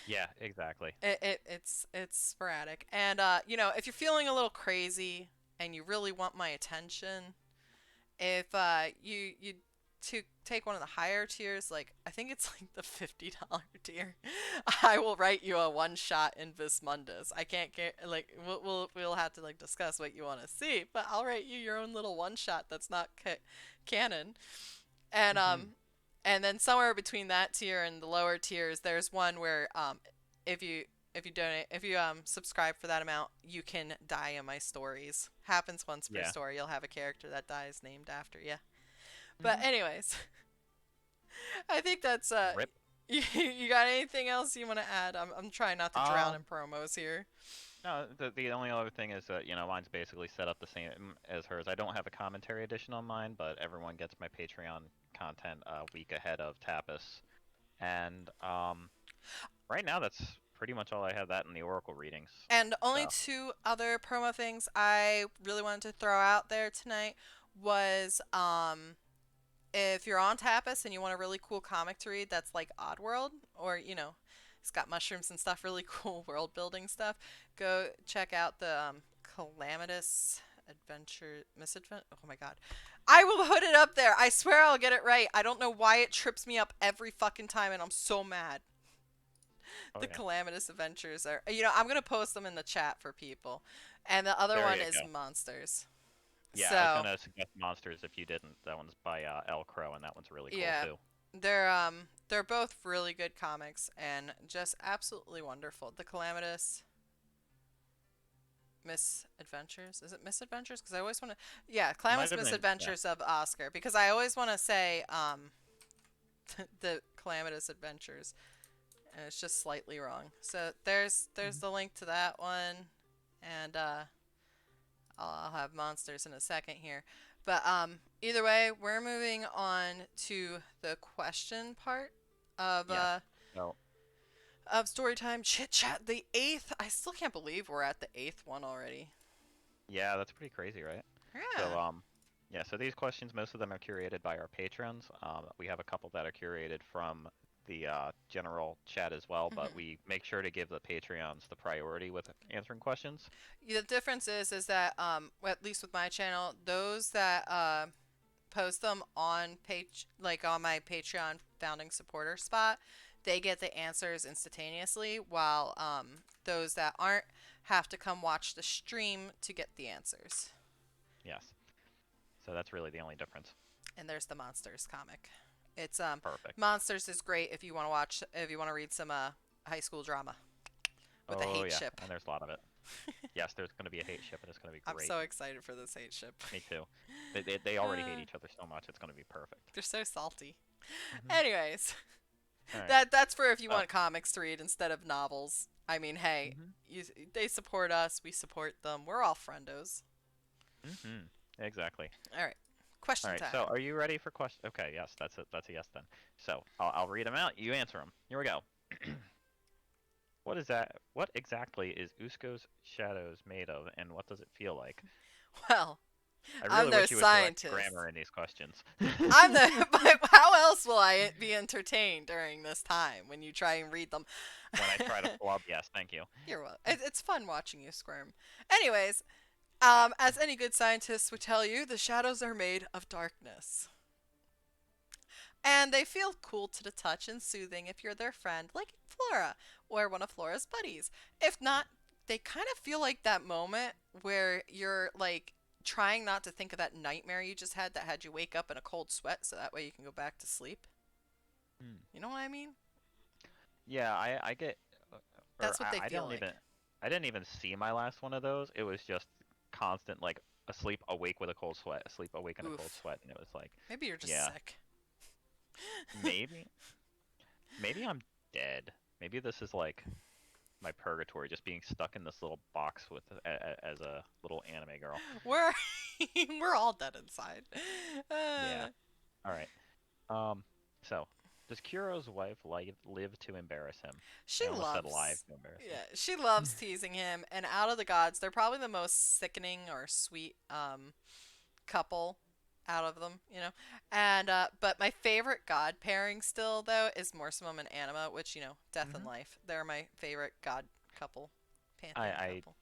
Yeah, exactly.
It's sporadic. And if you're feeling a little crazy and you really want my attention, if you to take one of the higher tiers, like I think it's like the $50 tier, I will write you a one shot in Vismundus. I can't get like we'll have to like discuss what you want to see, but I'll write you your own little one shot that's not canon. And
Hmm.
and then somewhere between that tier and the lower tiers, there's one where if you if you subscribe for that amount, you can die in my stories. Happens once per
Yeah.
story. You'll have a character that dies named after you. But
Hmm.
anyways, I think that's
Rip.
you got anything else you want to add? I'm trying not to drown in
Um,
promos here.
no, the only other thing is that mine's basically set up the same as hers. I don't have a commentary edition on mine, but everyone gets my Patreon content a week ahead of Tapas. And right now that's pretty much all I have. That in the Oracle readings.
And only
So
two other promo things I really wanted to throw out there tonight was if you're on Tapas and you want a really cool comic to read that's like Oddworld, or it's got mushrooms and stuff, really cool world building stuff, go check out the Calamitous Adventure Misadventure. Oh my god. I will put it up there. I swear I'll get it right. I don't know why it trips me up every fucking time, and I'm so mad.
oh
The
yeah,
Calamitous Adventures are, I'm going to post them in the chat for people. And the other
there
one
you
is
go.
Monsters.
Yeah, I was
So,
gonna suggest Monsters if you didn't. That one's by El Crow, and that one's really cool
yeah,
too.
they're both really good comics and just absolutely wonderful. The Calamitous Misadventures. Is it Misadventures? Because I always want to. Yeah,
It might
Calamitous
have been, yeah.
Misadventures of Oscar. Because I always want to say the Calamitous Adventures, and it's just slightly wrong. So there's
Mhm.
the link to that one, and I'll have monsters in a second here. But either way, we're moving on to the question part of
Yes.
uh,
So
of Storytime Chit Chat. The eighth. I still can't believe we're at the eighth one already.
yeah, that's pretty crazy, right? So
Yeah.
yeah. So these questions, most of them are curated by our patrons. We have a couple that are curated from the general chat as well, but
Hmm.
we make sure to give the Patreons the priority with answering questions.
The difference is that at least with my channel, those that post them on like on my Patreon founding supporter spot, they get the answers instantaneously, while those that aren't have to come watch the stream to get the answers.
Yes. So that's really the only difference.
And there's the Monsters comic. It's
Perfect.
Monsters is great if you want to read some high school drama with a
Oh
hate
yeah,
ship.
and there's a lot of it. Yes, there's going to be a hate ship, and it's going to be
I'm
great.
so excited for this hate ship.
Me too. They already hate each other so much. It's going to be perfect.
They're so salty.
Mm-hmm.
Anyways,
Right.
that's for if you want comics to read instead of novels. I mean, hey, they support us, we support them. We're all friendos.
Exactly.
All right, question
All right.
time.
So, are you ready for question? Okay. Yes, that's it. That's a yes then. So, I'll read them out. You answer them. Here we go. What is that? What exactly is Usko's shadows made of, and what does it feel like?
Well,
I
I'm
really
no
wish you would correct
scientist.
grammar in these questions.
I'm the. But how else will I be entertained during this time when you try and read them?
When I try to flub, yes, thank you.
You're welcome. It's fun watching you squirm. Anyways, as any good scientist would tell you, the shadows are made of darkness. And they feel cool to the touch and soothing if you're their friend, like Flora, or one of Flora's buddies. If not, they kind of feel like that moment where you're like trying not to think of that nightmare you just had that had you wake up in a cold sweat so that way you can go back to sleep. You know what I mean?
Yeah, I get.
That's what they
I
feel
don't
like.
even. I didn't even see my last one of those. It was just constant, like asleep, awake with a cold sweat, asleep, awake in a cold
Oof.
sweat, and it was like,
Maybe you're just
yeah,
sick.
maybe, maybe I'm dead. Maybe this is like my purgatory, just being stuck in this little box with as a little anime girl.
We're we're all dead inside.
Yeah. All right. So, does Kuro's wife live to embarrass him?
She
I almost said
loves.
live to embarrass him.
Yeah, she loves teasing him. And out of the gods, they're probably the most sickening or sweet couple out of them, you know. And but my favorite god pairing still though is Morsamum and Anima, which death and life. They're my favorite god couple, pantheon
I
couple.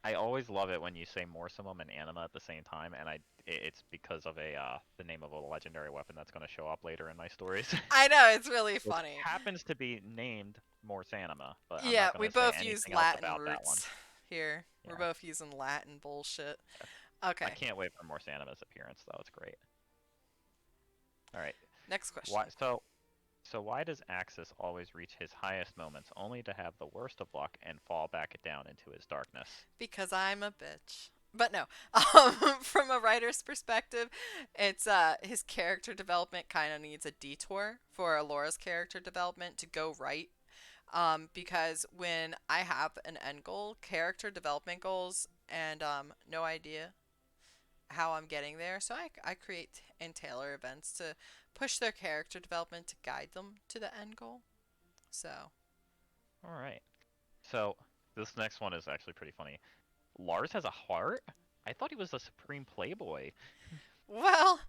I always love it when you say Morsamum and Anima at the same time, and it's because of the name of a legendary weapon that's going to show up later in my stories.
I know, it's really
Which
funny.
happens to be named Morsanima, but I'm
Yeah,
not
we
going to say
both use
anything else
Latin
about that one.
roots here.
Yeah.
We're both using Latin bullshit.
I
Okay,
can't wait for Morsanima's appearance, though. It's great. All right.
next question.
So why does Axis always reach his highest moments only to have the worst of luck and fall back down into his darkness?
Because I'm a bitch. But no, from a writer's perspective, it's his character development kind of needs a detour for Alora's character development to go right. Because when I have an end goal, character development goals, and no idea how I'm getting there, so I create and tailor events to push their character development to guide them to the end goal. So,
All right. So this next one is actually pretty funny. Lars has a heart? I thought he was a supreme playboy.
well,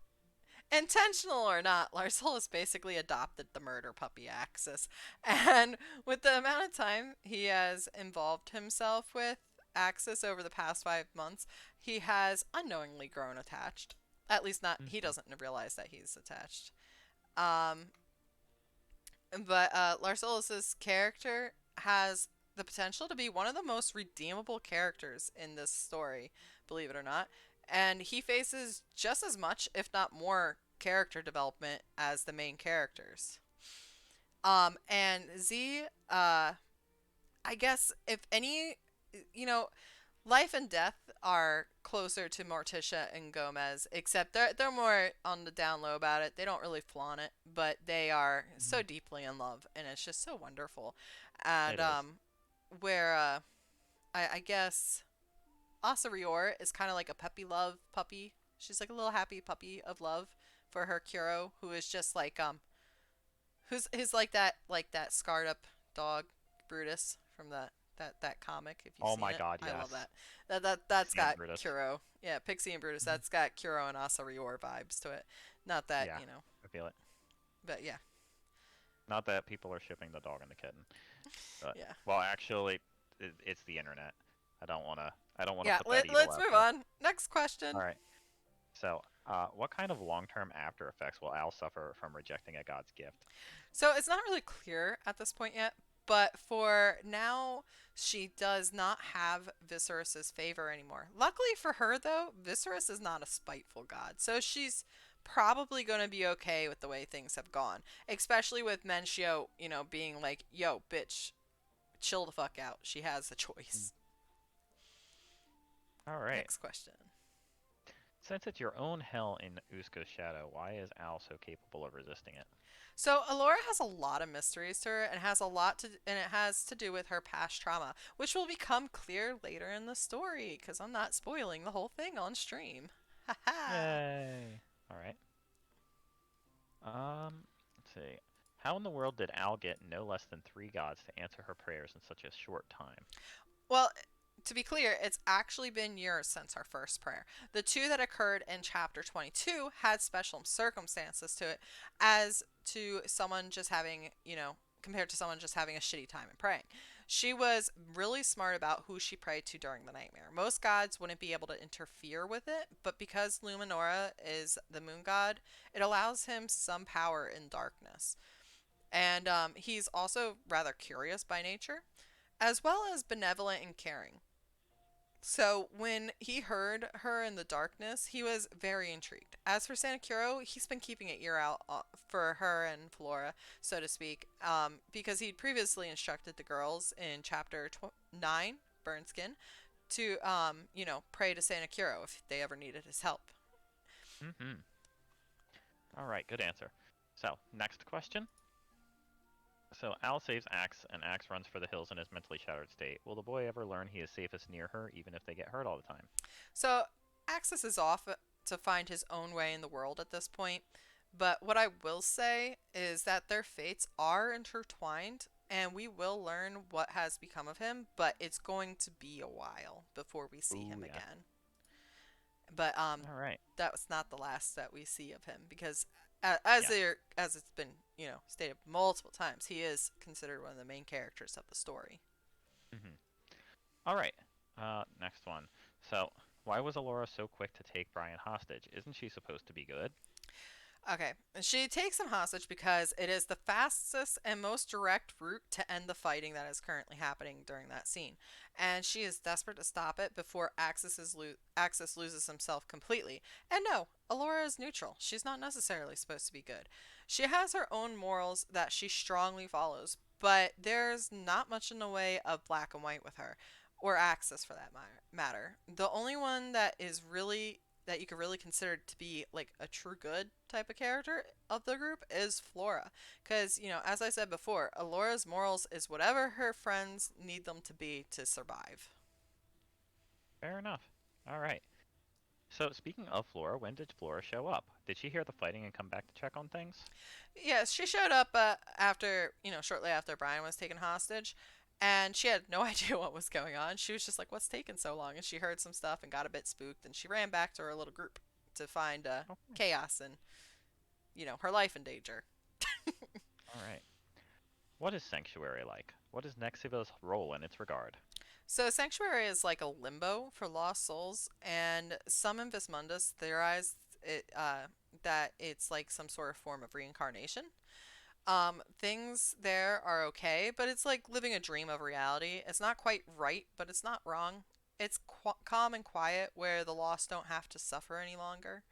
intentional or not, Larsol has basically adopted the murder puppy Axis. And with the amount of time he has involved himself with Axis over the past 5 months, he has unknowingly grown attached. At least not, he doesn't realize that he's attached. Um, but Larsolis's character has the potential to be one of the most redeemable characters in this story, believe it or not. And he faces just as much, if not more, character development as the main characters. And Z, I guess if any, you know, life and death are closer to Morticia and Gomez, except they're more on the down low about it. They don't really flaunt it, but they are so deeply in love, and it's just so wonderful. And
It is.
where I guess Asa Rior is kind of like a puppy love puppy. She's like a little happy puppy of love for her Kuro, who is just like who's like that scarred up dog Brutus from that comic. If you've
Oh
seen
my
it,
God,
I love
yes.
that's
Pixie and
got
Brutus.
Kuro. Yeah, Pixie and Brutus. That's got Kuro and Asa Rior vibes to it. Not that
Yeah, I feel it.
but yeah,
Not that people are shipping the dog and the kitten, but
yeah.
well, actually, it's the internet. I don't wanna
Yeah,
put that evil
let's
out
move
there.
on. Next question.
All right. So What kind of long-term after effects will Al suffer from rejecting a god's gift?
So it's not really clear at this point yet, but for now, she does not have Viserys's favor anymore. Luckily for her, though, Viserys is not a spiteful god, so she's probably going to be okay with the way things have gone, especially with Mencio, being like, yo, bitch, chill the fuck out. She has a
Mm.
choice.
All right.
Next question.
Since it's your own hell in Usko's shadow, why is Al so capable of resisting it?
So Alora has a lot of mysteries to her and it has to do with her past trauma, which will become clear later in the story because I'm not spoiling the whole thing on stream. Haha.
Yay! All right. Let's see. How in the world did Al get no less than three gods to answer her prayers in such a short time?
Well, to be clear, it's actually been years since our first prayer. The two that occurred in chapter 22 had special circumstances to it, as to someone just having, compared to someone just having a shitty time and praying. She was really smart about who she prayed to during the nightmare. Most gods wouldn't be able to interfere with it, but because Luminora is the moon god, it allows him some power in darkness. And he's also rather curious by nature, as well as benevolent and caring. So when he heard her in the darkness, he was very intrigued. As for Sanakuro, he's been keeping an ear out for her and Flora, so to speak, because he'd previously instructed the girls in chapter 9, Burn Skin, to, pray to Sanakuro if they ever needed his help.
Mm-hmm. All right, good answer. So, next question. So, Al saves Axe, and Axe runs for the hills in his mentally shattered state. Will the boy ever learn he is safest near her, even if they get hurt all the time?
So Axis is off to find his own way in the world at this point. But what I will say is that their fates are intertwined, and we will learn what has become of him, but it's going to be a while before we see him
Ooh, yeah.
again. But
All right.
that was not the last that we see of him because as
Yeah.
as it's been, stated multiple times, he is considered one of the main characters of the story.
Mm-hmm. All right. Next one. So, why was Alora so quick to take Brian hostage? Isn't she supposed to be good?
Okay, she takes him hostage because it is the fastest and most direct route to end the fighting that is currently happening during that scene. And she is desperate to stop it before Axis loses himself completely. And no, Alora is neutral. She's not necessarily supposed to be good. She has her own morals that she strongly follows, but there's not much in the way of black and white with her, or Axis for that matter. The only one that you could really consider to be like a true good type of character of the group is Flora. Because, as I said before, Alora's morals is whatever her friends need them to be to survive.
Fair enough. All right. So, speaking of Flora, when did Flora show up? Did she hear the fighting and come back to check on things?
Yes, she showed up after, shortly after Brian was taken hostage. And she had no idea what was going on. She was just like, what's taking so long? And she heard some stuff and got a bit spooked. And she ran back to her little group to find
Okay.
chaos and, her life in danger.
All right. What is Sanctuary like? What is Nexiva's role in its regard?
So Sanctuary is like a limbo for lost souls, and some in Vismundus theorize that it's like some sort of form of reincarnation. Things there are okay, but it's like living a dream of reality. It's not quite right, but it's not wrong. It's calm and quiet, where the lost don't have to suffer any longer.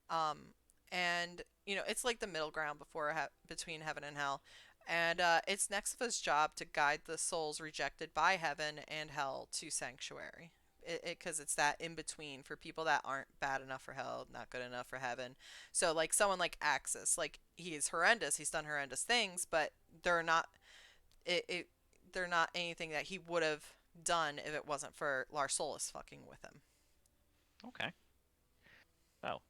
Um, and it's like the middle ground between heaven and hell. And it's Nexiva's job to guide the souls rejected by heaven and hell to sanctuary. Because it's that in between for people that aren't bad enough for hell, not good enough for heaven. So like someone like Axis, like he is horrendous. He's done horrendous things, but they're not it, it they're not anything that he would have done if it wasn't for Lars Solis fucking with him.
Okay. So,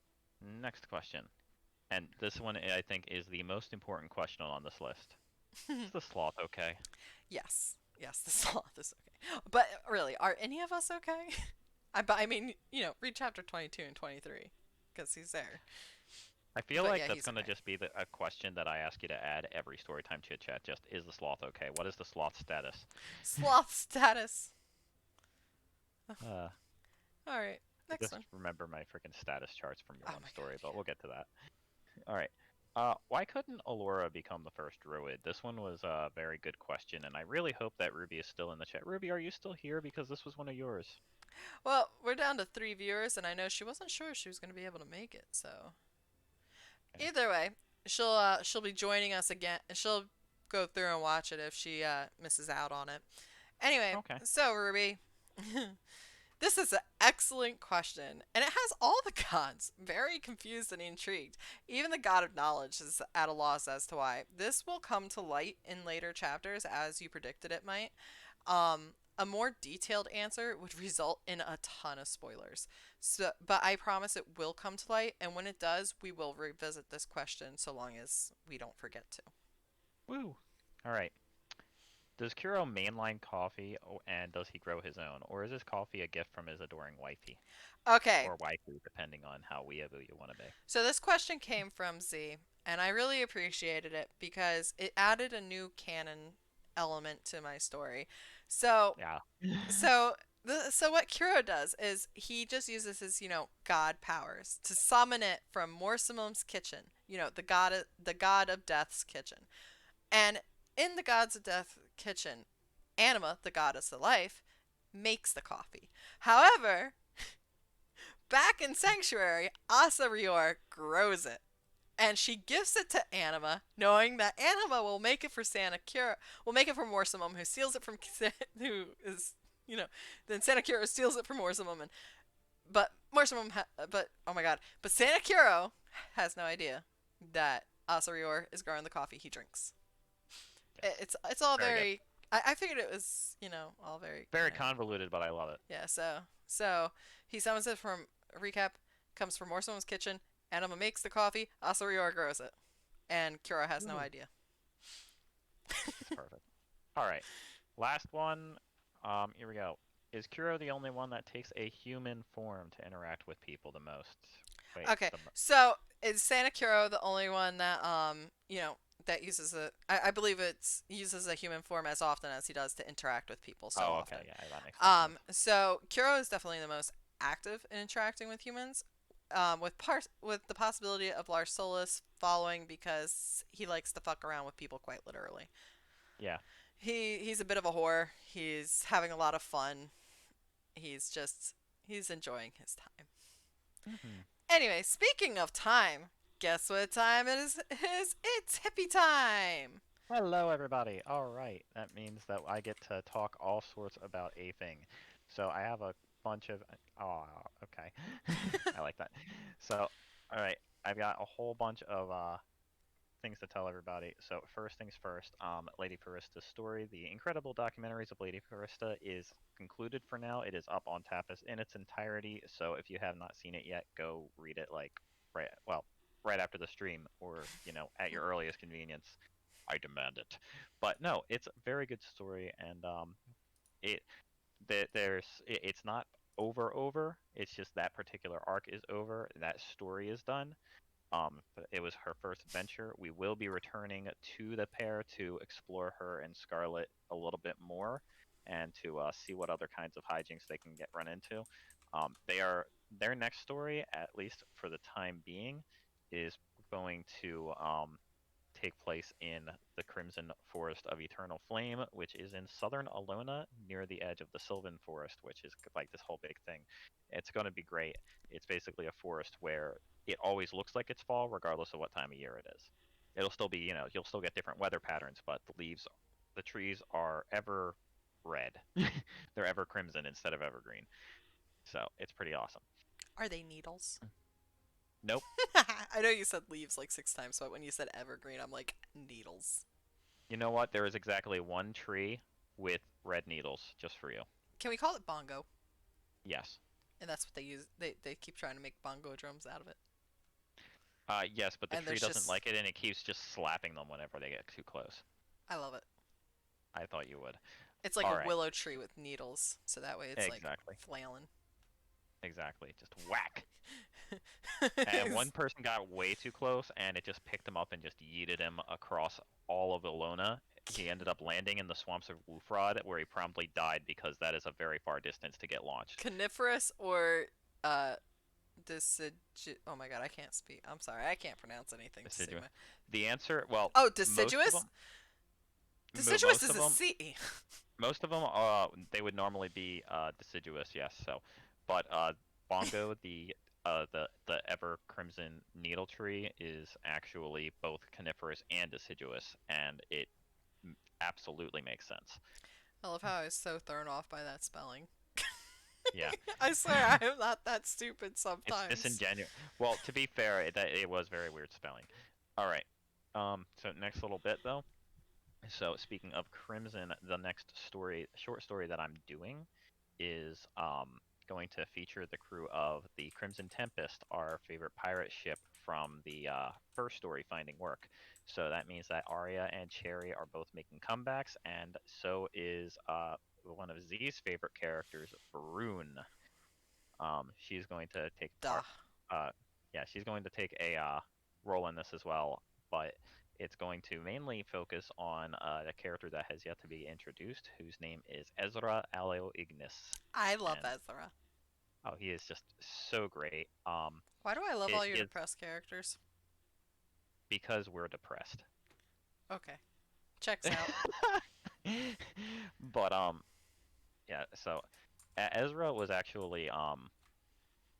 next question. And this one I think is the most important question on this list. Is the sloth okay?
Yes. Yes, the sloth is okay. But really, are any of us okay? I mean, read chapter 22 and 23 because he's there.
I feel
But
like
yeah,
that's
he's
going to
okay.
just be a question that I ask you to add every Storytime Chit Chat. Just, is the sloth okay? What is the sloth status?
Sloth status.
Uh,
All right. next
just
one.
remember my freaking status charts from your
Oh
one
my
story,
god,
but we'll get to that. All right. Why couldn't Alora become the first druid? This one was a very good question, and I really hope that Ruby is still in the chat. Ruby, are you still here? Because this was one of yours.
Well, we're down to 3 viewers, and I know she wasn't sure she was going to be able to make it. So
Okay.
either way, she'll be joining us again. She'll go through and watch it if she misses out on it. Anyway,
Okay.
so Ruby, this is an excellent question, and it has all the gods very confused and intrigued. Even the god of knowledge is at a loss as to why. This will come to light in later chapters, as you predicted it might. A more detailed answer would result in a ton of spoilers. So, but I promise it will come to light, and when it does, we will revisit this question so long as we don't forget to.
Woo. All right. Does Kuro mainline coffee, and does he grow his own, or is his coffee a gift from his adoring wifey
Okay,
or waifu, depending on how weeaboo you want to be?
so this question came from Z, and I really appreciated it because it added a new canon element to my story. So,
Yeah.
so so what Kuro does is he just uses his, god powers to summon it from Morsimum's kitchen, the god of death's kitchen. And in the gods of death kitchen, Anima, the goddess of life, makes the coffee. However, back in Sanctuary, Asarior grows it. And she gives it to Anima, knowing that Anima will make it for Santa Cura, will make it for Morsimum, who steals it from, who is, then Santa Cura steals it from Morsimum, but Morsimum, but oh my god, but Santa Cura has no idea that Asarior is growing the coffee he drinks.
Yes.
It's all
Very good.
very. I figured it was, all very,
Very convoluted, but I love it.
yeah. So he summons it from recap, comes from Morsimum's kitchen. Anima makes the coffee. Asarior grows it, and Cura has no
Ooh.
idea.
That's perfect. All right. Last one. Here we go. Is Kuro the only one that takes a human form to interact with people the most? Wait,
Okay, so is Santa Curo the only one that that uses a? I believe it's uses a human form as often as he does to interact with people so
oh,
often.
okay, yeah, that makes more sense.
So Kuro is definitely the most active in interacting with humans. With the possibility of Lars Solus following because he likes to fuck around with people quite literally.
Yeah.
He's a bit of a whore. He's having a lot of fun. He's enjoying his time.
Hmm.
Anyway, speaking of time, guess what time it is? It's hippie time.
Hello, everybody. All right, that means that I get to talk all sorts about a thing. So I have a bunch of. Oh, okay. I like that. So, all right, I've got a whole bunch of things to tell everybody. So first things first, Lady Forista's story, the incredible documentaries of Lady Forista, is concluded for now. It is up on Tapas in its entirety. So if you have not seen it yet, go read it like right after the stream, or at your earliest convenience. I demand it. But no, it's a very good story, and it it's not over. It's just that particular arc is over. That story is done. It was her first adventure. We will be returning to the pair to explore her and Scarlet a little bit more, and to see what other kinds of hijinks they can get run into. Their next story, at least for the time being, is going to take place in the Crimson Forest of Eternal Flame, which is in southern Alona near the edge of the Sylvan Forest, which is like this whole big thing. It's going to be great. It's basically a forest where it always looks like it's fall, regardless of what time of year it is. It'll still be, you'll still get different weather patterns, but the trees are ever red. They're ever crimson instead of evergreen. So it's pretty awesome.
Are they needles?
Nope.
I know you said leaves like 6 times, but when you said evergreen, I'm like needles.
You know what? There is exactly one tree with red needles just for you.
Can we call it bongo?
Yes.
And that's what they use. They keep trying to make bongo drums out of it.
Yes, but the
And
tree
there's
doesn't
just
like it, and it keeps just slapping them whenever they get too close.
I love it.
I thought you would.
It's like
All
a
right.
willow tree with needles, so that way it's like
Exactly.
flailing.
Exactly. Just whack. And one person got way too close, and it just picked him up and just yeeted him across all of Ilona. He ended up landing in the swamps of Wufrod, where he promptly died because that is a very far distance to get launched.
Coniferous or Uh, Oh my god, I can't speak. I'm sorry, I can't pronounce anything to save
Deciduous.
my.
The answer, well,
Oh,
most of
deciduous.
them,
Deciduous
most
is
of
a
them,
C.
they would normally be deciduous, yes. So, but bongo, the ever crimson needle tree is actually both coniferous and deciduous, and it absolutely makes sense.
I love how I was so thrown off by that spelling.
Yeah,
I swear I am not that stupid
it's
sometimes.
disingenuous. Well, to be fair, it was very weird spelling. All right. So next little bit though. So speaking of Crimson, the next story, short story that I'm doing is going to feature the crew of the Crimson Tempest, our favorite pirate ship from the first story, Finding Work. So that means that Arya and Cherry are both making comebacks, and so is one of Z's favorite characters, Brune. She's going to take
Duh.
part. Uh, yeah, she's going to take a role in this as well, but it's going to mainly focus on a character that has yet to be introduced, whose name is Ezra Aleo Ignis,
I love
and
Ezra.
oh, he is just so great.
Why do I love
It
all your
is
depressed characters?
because we're depressed.
Okay, checks out.
But yeah. So Ezra was actually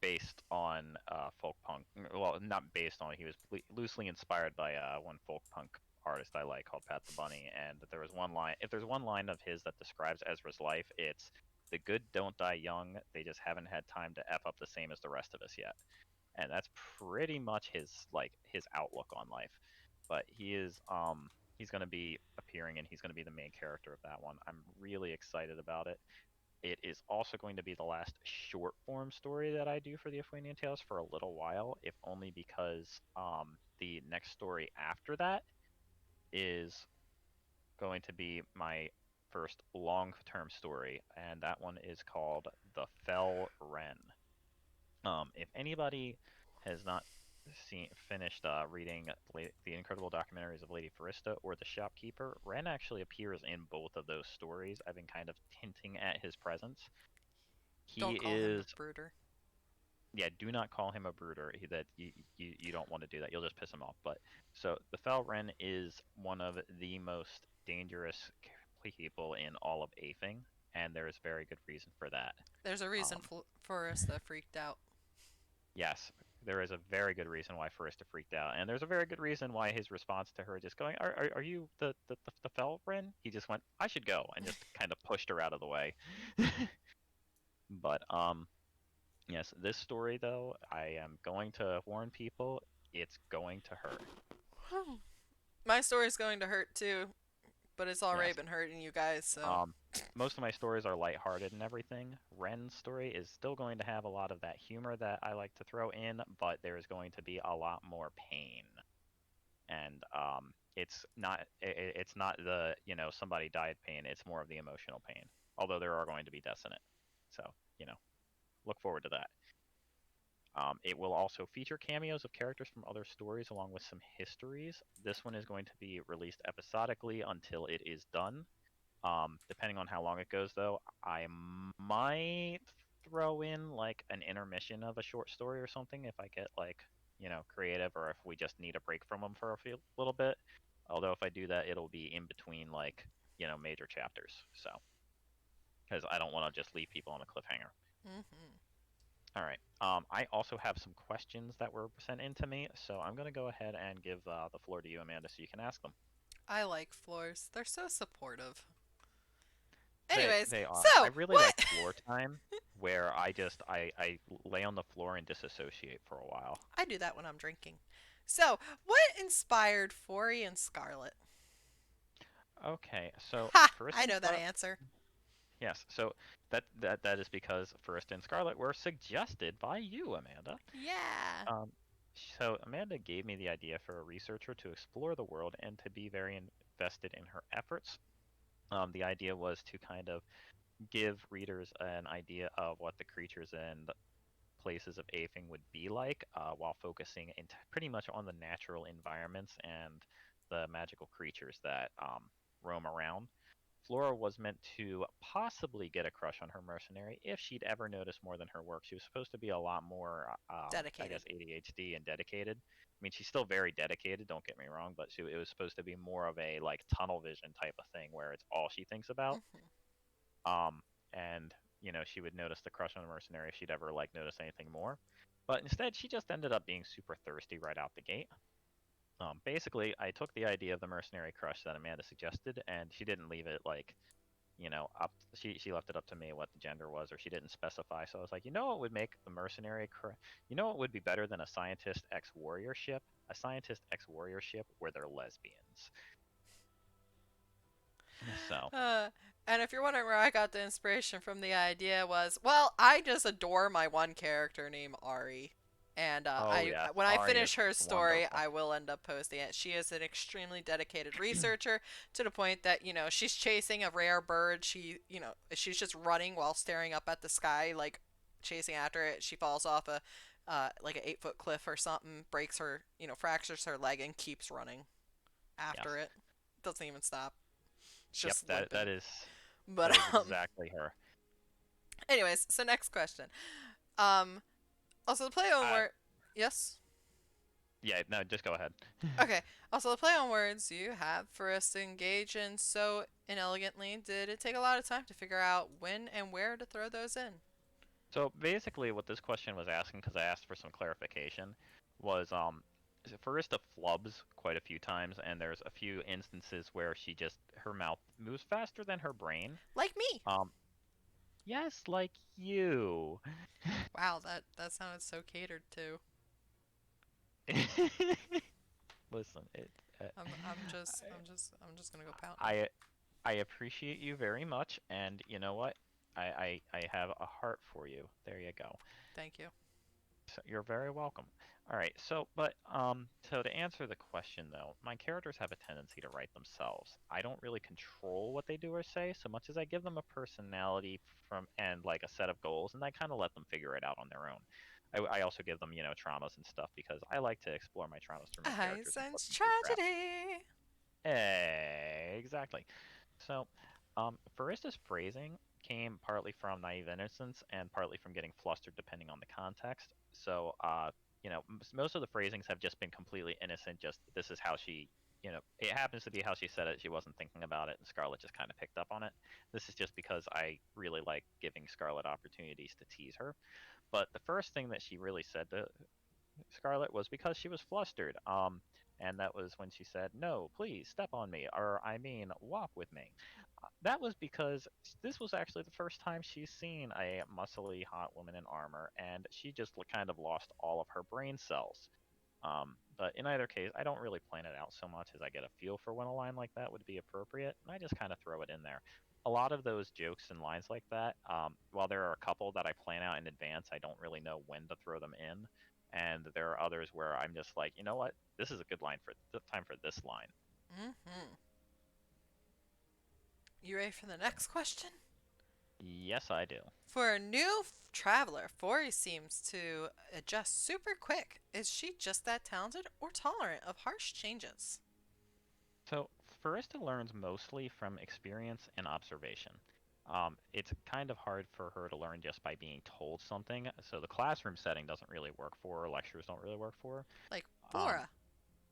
based on folk punk. Well, not based on. He was loosely inspired by one folk punk artist I like called Pat the Bunny. And there was one line. If there's one line of his that describes Ezra's life, it's the good don't die young. They just haven't had time to f up the same as the rest of us yet. And that's pretty much his outlook on life. But he's going to be appearing and he's going to be the main character of that one. I'm really excited about it. It is also going to be the last short form story that I do for the Aphuanian Tales for a little while, if only because the next story after that is going to be my first long term story, and that one is called The Fell Wren. If anybody has not finished reading the incredible documentaries of Lady Forista or The Shopkeeper, Wren actually appears in both of those stories. I've been kind of hinting at his presence. He
Don't call him
is,
a brooder.
yeah, do not call him a brooder. That you don't want to do that. You'll just piss him off. But so the Fell Wren is one of the most dangerous people in all of Athing, and there is very good reason for that.
There's a reason
Um,
for us that freaked out.
yes, there is a very good reason why Forista freaked out, and there's a very good reason why his response to her just going, "Are you the Fell Wren?" He just went, "I should go," and just kind of pushed her out of the way. But yes, this story though, I am going to warn people, it's going to hurt.
My story's going to hurt too, but it's already
Yes.
been hurting you guys, so.
Um, most of my stories are lighthearted and everything. Ren's story is still going to have a lot of that humor that I like to throw in, but there is going to be a lot more pain. And it's not the, somebody died pain, it's more of the emotional pain. Although there are going to be deaths in it. So, you know, look forward to that. It will also feature cameos of characters from other stories along with some histories. This one is going to be released episodically until it is done. Depending on how long it goes, though, I might throw in like an intermission of a short story or something if I get like, creative, or if we just need a break from them for a little bit. Although if I do that, it'll be in between like, major chapters. So, because I don't want to just leave people on a cliffhanger.
Hmm.
All right. I also have some questions that were sent in to me, so I'm going to go ahead and give the floor to you, Amanda, so you can ask them.
I like floors. They're so supportive.
They
Anyways,
they are. I
so,
really like
what?
floor time, where I lay on the floor and disassociate for a while.
I do that when I'm drinking. So, what inspired Fori and Scarlet?
Okay, so
Ha!
first
I
and
know that
Scarlet,
answer.
yes. So that is because First and Scarlet were suggested by you, Amanda.
Yeah.
Um, so Amanda gave me the idea for a researcher to explore the world and to be very invested in her efforts. The idea was to kind of give readers an idea of what the creatures and places of Athing would be like, while focusing pretty much on the natural environments and the magical creatures that roam around. Flora was meant to possibly get a crush on her mercenary if she'd ever noticed more than her work. She was supposed to be a lot more, I
Dedicated.
guess, ADHD and dedicated. I mean, she's still very dedicated, don't get me wrong, but it was supposed to be more of a like tunnel vision type of thing where it's all she thinks about.
Hmm.
And she would notice the crush on the mercenary if she'd ever like notice anything more. But instead, she just ended up being super thirsty right out the gate. Basically, I took the idea of the mercenary crush that Amanda suggested, and she didn't leave it like up. She left it up to me what the gender was, or she didn't specify. So I was like, what would make the mercenary what would be better than a scientist ex warrior ship? A scientist ex warrior ship where they're lesbians. So.
Uh, and if you're wondering where I got the inspiration from the idea was, well, I just adore my one character named Ari. And
Oh
I
yes,
when I
Ari
finish
is
her story,
wonderful.
I will end up posting it. She is an extremely dedicated researcher to the point that, she's chasing a rare bird. She's just running while staring up at the sky, like chasing after it. She falls off like an 8-foot cliff or something, breaks her, fractures her leg and keeps running
Yes.
after it. Doesn't even stop. It's
Yep.
just
That
limping.
that is
But
that is exactly her.
anyways, so next question. Um, also the play on
Uh,
word. Yes.
yeah. No, just go ahead.
Okay. Also the play on words you have for us to engage in so inelegantly. Did it take a lot of time to figure out when and where to throw those in?
So basically, what this question was asking, because I asked for some clarification, was Forista flubs quite a few times, and there's a few instances where her mouth moves faster than her brain.
Like me.
Um, yes, like you.
Wow, that sounded so catered to.
Listen,
I'm just gonna go pout now.
I I appreciate you very much, and you know what? I have a heart for you. There you go.
Thank you.
So you're very welcome. All right, so to answer the question though, my characters have a tendency to write themselves. I don't really control what they do or say so much as I give them a personality and like a set of goals, and I kind of let them figure it out on their own. I also give them, traumas and stuff because I like to explore my traumas through my
I
characters and put
sense
them through crap.
tragedy.
Exactly. So, Farista's phrasing came partly from naive innocence and partly from getting flustered depending on the context. So, most of the phrasings have just been completely innocent. Just this is how it happens to be how she said it. She wasn't thinking about it, and Scarlett just kind of picked up on it. This is just because I really like giving Scarlett opportunities to tease her. But the first thing that she really said to Scarlett was because she was flustered. And that was when she said, "No, please step on me, or I mean, walk with me." That was because this was actually the first time she's seen a muscly hot woman in armor, and she just kind of lost all of her brain cells. But in either case, I don't really plan it out so much as I get a feel for when a line like that would be appropriate, and I just kind of throw it in there. A lot of those jokes and lines like that, while there are a couple that I plan out in advance, I don't really know when to throw them in. And there are others where I'm just like, you know what, this is a good line for the time for this line.
Mm-hmm. You ready for the next question?
Yes, I do.
For a new traveler, Fori seems to adjust super quick. Is she just that talented or tolerant of harsh changes?
So Farista learns mostly from experience and observation. It's kind of hard for her to learn just by being told something. So the classroom setting doesn't really work for her. Lectures don't really work for
Like
her.
Flora.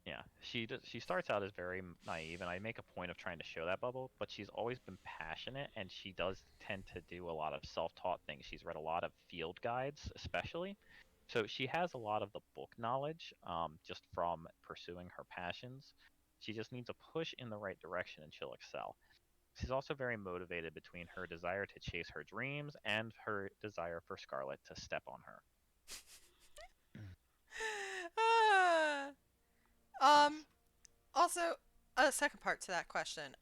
Yeah, she starts out as very naive, and I make a point of trying to show that bubble. But she's always been passionate, and she does tend to do a lot of self-taught things. She's read a lot of field guides, especially. So she has a lot of the book knowledge, just from pursuing her passions. She just needs a push in the right direction, and she'll excel. She's also very motivated between her desire to chase her dreams and her desire for Scarlet to step on her.
Ah.
Yes.
um. Also, a second part to that question.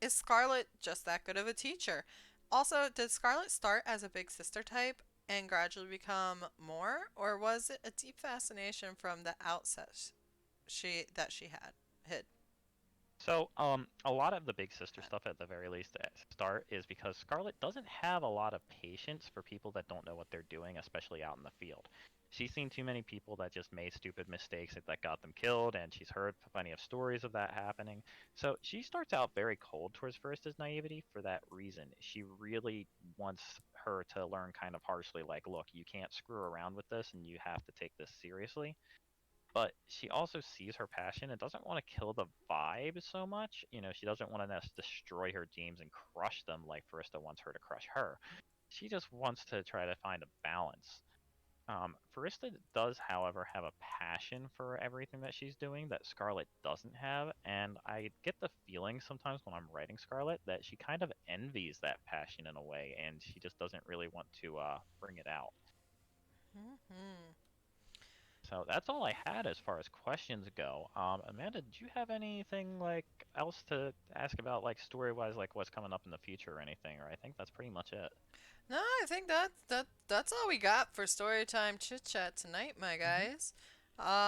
Is Scarlet just that good of a teacher? Also, did Scarlet start as a big sister type and gradually become more, or was it a deep fascination from the outset she had hid?
So, a lot of the big sister stuff at the very least at start is because Scarlet doesn't have a lot of patience for people that don't know what they're doing, especially out in the field. she's seen too many people that just made stupid mistakes that got them killed, and she's heard plenty of stories of that happening. So she starts out very cold towards Verista's naivety for that reason. She really wants her to learn kind of harshly, like, look, you can't screw around with this, and you have to take this seriously. But she also sees her passion and doesn't want to kill the vibe so much. She doesn't want to destroy her dreams and crush them like Verista wants her to crush her. She just wants to try to find a balance. Farista does, however, have a passion for everything that she's doing that Scarlet doesn't have, and I get the feeling sometimes when I'm writing Scarlet that she kind of envies that passion in a way, and she just doesn't really want to bring it out.
Hmm.
So that's all I had as far as questions go. Amanda, did you have anything like else to ask about, like story-wise, like what's coming up in the future or anything? Or I think that's pretty much it.
No, I think that's all we got for Storytime Chit Chat tonight, my
Hmm.
guys.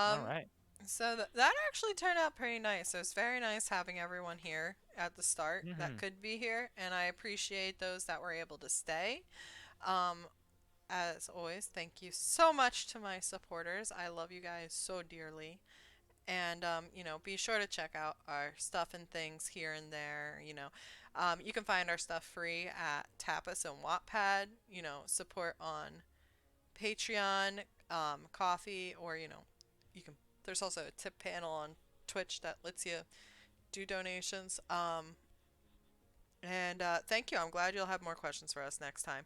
All
Um,
right.
so that actually turned out pretty nice. It was very nice having everyone here at the start that
Mm-hmm.
could be here, and I appreciate those that were able to stay. Um, as always, thank you so much to my supporters. I love you guys so dearly. And be sure to check out our stuff and things here and there. You can find our stuff free at Tapas and Wattpad. Support on Patreon, Coffee, or you can. There's also a tip panel on Twitch that lets you do donations. And thank you. I'm glad you'll have more questions for us next time.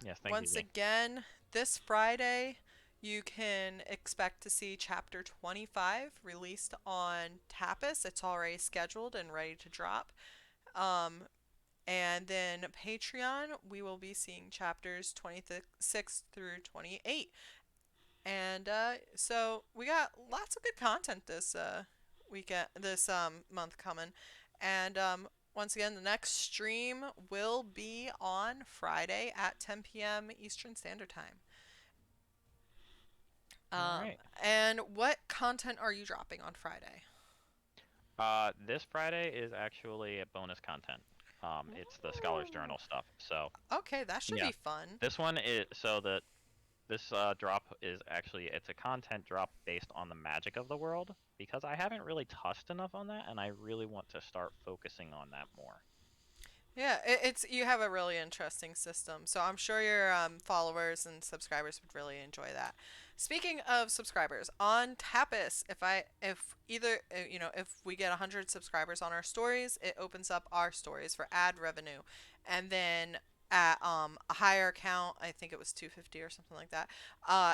Yes, thank you,
Once
Z.
again, this Friday, you can expect to see Chapter 25 released on Tapas. It's already scheduled and ready to drop. Um, and then Patreon, we will be seeing chapters 26 through 28. And so we got lots of good content this weekend, this month coming. And once again, the next stream will be on Friday at 10 p.m. Eastern Standard Time.
All
Um,
right.
and what content are you dropping on Friday?
This Friday is actually a bonus content. It's the Scholars
Ooh.
Journal stuff. So
Okay, that should
yeah,
be fun.
this one is so that this drop is actually it's a content drop based on the magic of the world because I haven't really touched enough on that, and I really want to start focusing on that more.
Yeah, it's you have a really interesting system, so I'm sure your followers and subscribers would really enjoy that. Speaking of subscribers, on Tapas, if either if we get 100 subscribers on our stories, it opens up our stories for ad revenue, and then at a higher count, I think it was 250 or something like that.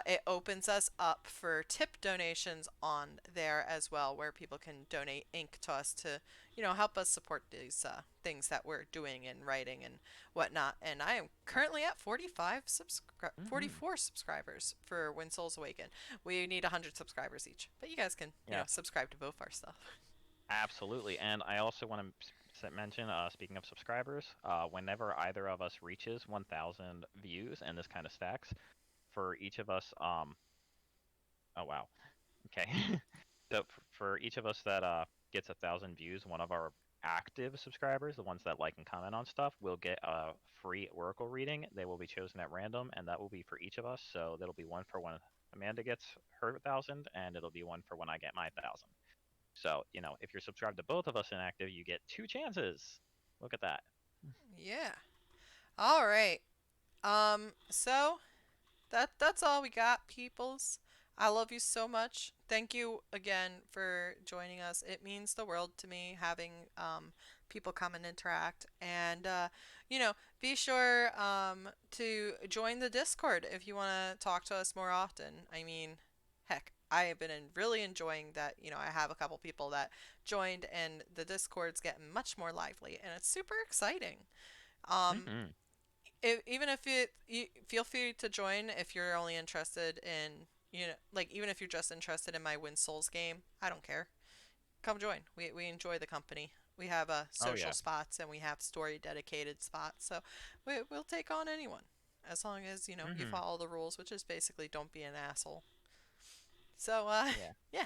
It opens us up for tip donations on there as well, where people can donate ink to us to help us support these things that we're doing and writing and whatnot. And I am currently at
Hmm.
44 subscribers for When Souls Awaken. We need 100 subscribers each, but you guys can,
Yes,
subscribe to both our stuff.
absolutely. And I also want to mention, speaking of subscribers, whenever either of us reaches 1,000 views and this kind of stacks, for each of us, oh wow, okay. So for each of us that gets 1,000 views, one of our active subscribers, the ones that like and comment on stuff, will get a free oracle reading. They will be chosen at random, and that will be for each of us. So that'll be one for when Amanda gets her 1,000, and it'll be one for when I get my 1,000. So if you're subscribed to both of us in active, you get two chances. Look at that.
Yeah. All right. So that's all we got, peoples. I love you so much. Thank you again for joining us. It means the world to me having people come and interact. And you know, be sure to join the Discord if you want to talk to us more often. I mean, heck, I have been really enjoying that. I have a couple people that joined, and the Discord's getting much more lively, and it's super exciting. Um,
Hmm.
even if you feel free to join if you're only interested in like even if you're just interested in my Win Souls game, I don't care. Come join. We enjoy the company. We have
Oh
social
yeah.
spots and we have story dedicated spots, so we'll take on anyone as long as you
Hmm.
follow the rules, which is basically don't be an asshole. So
Yeah.
yeah,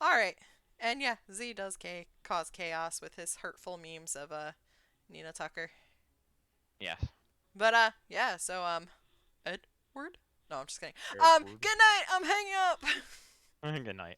all right, and yeah, Z does cause chaos with his hurtful memes of Nina Tucker,
Yes.
but yeah, so Edward. No, I'm just kidding.
Fair food.
Good night. I'm hanging up.
Good night.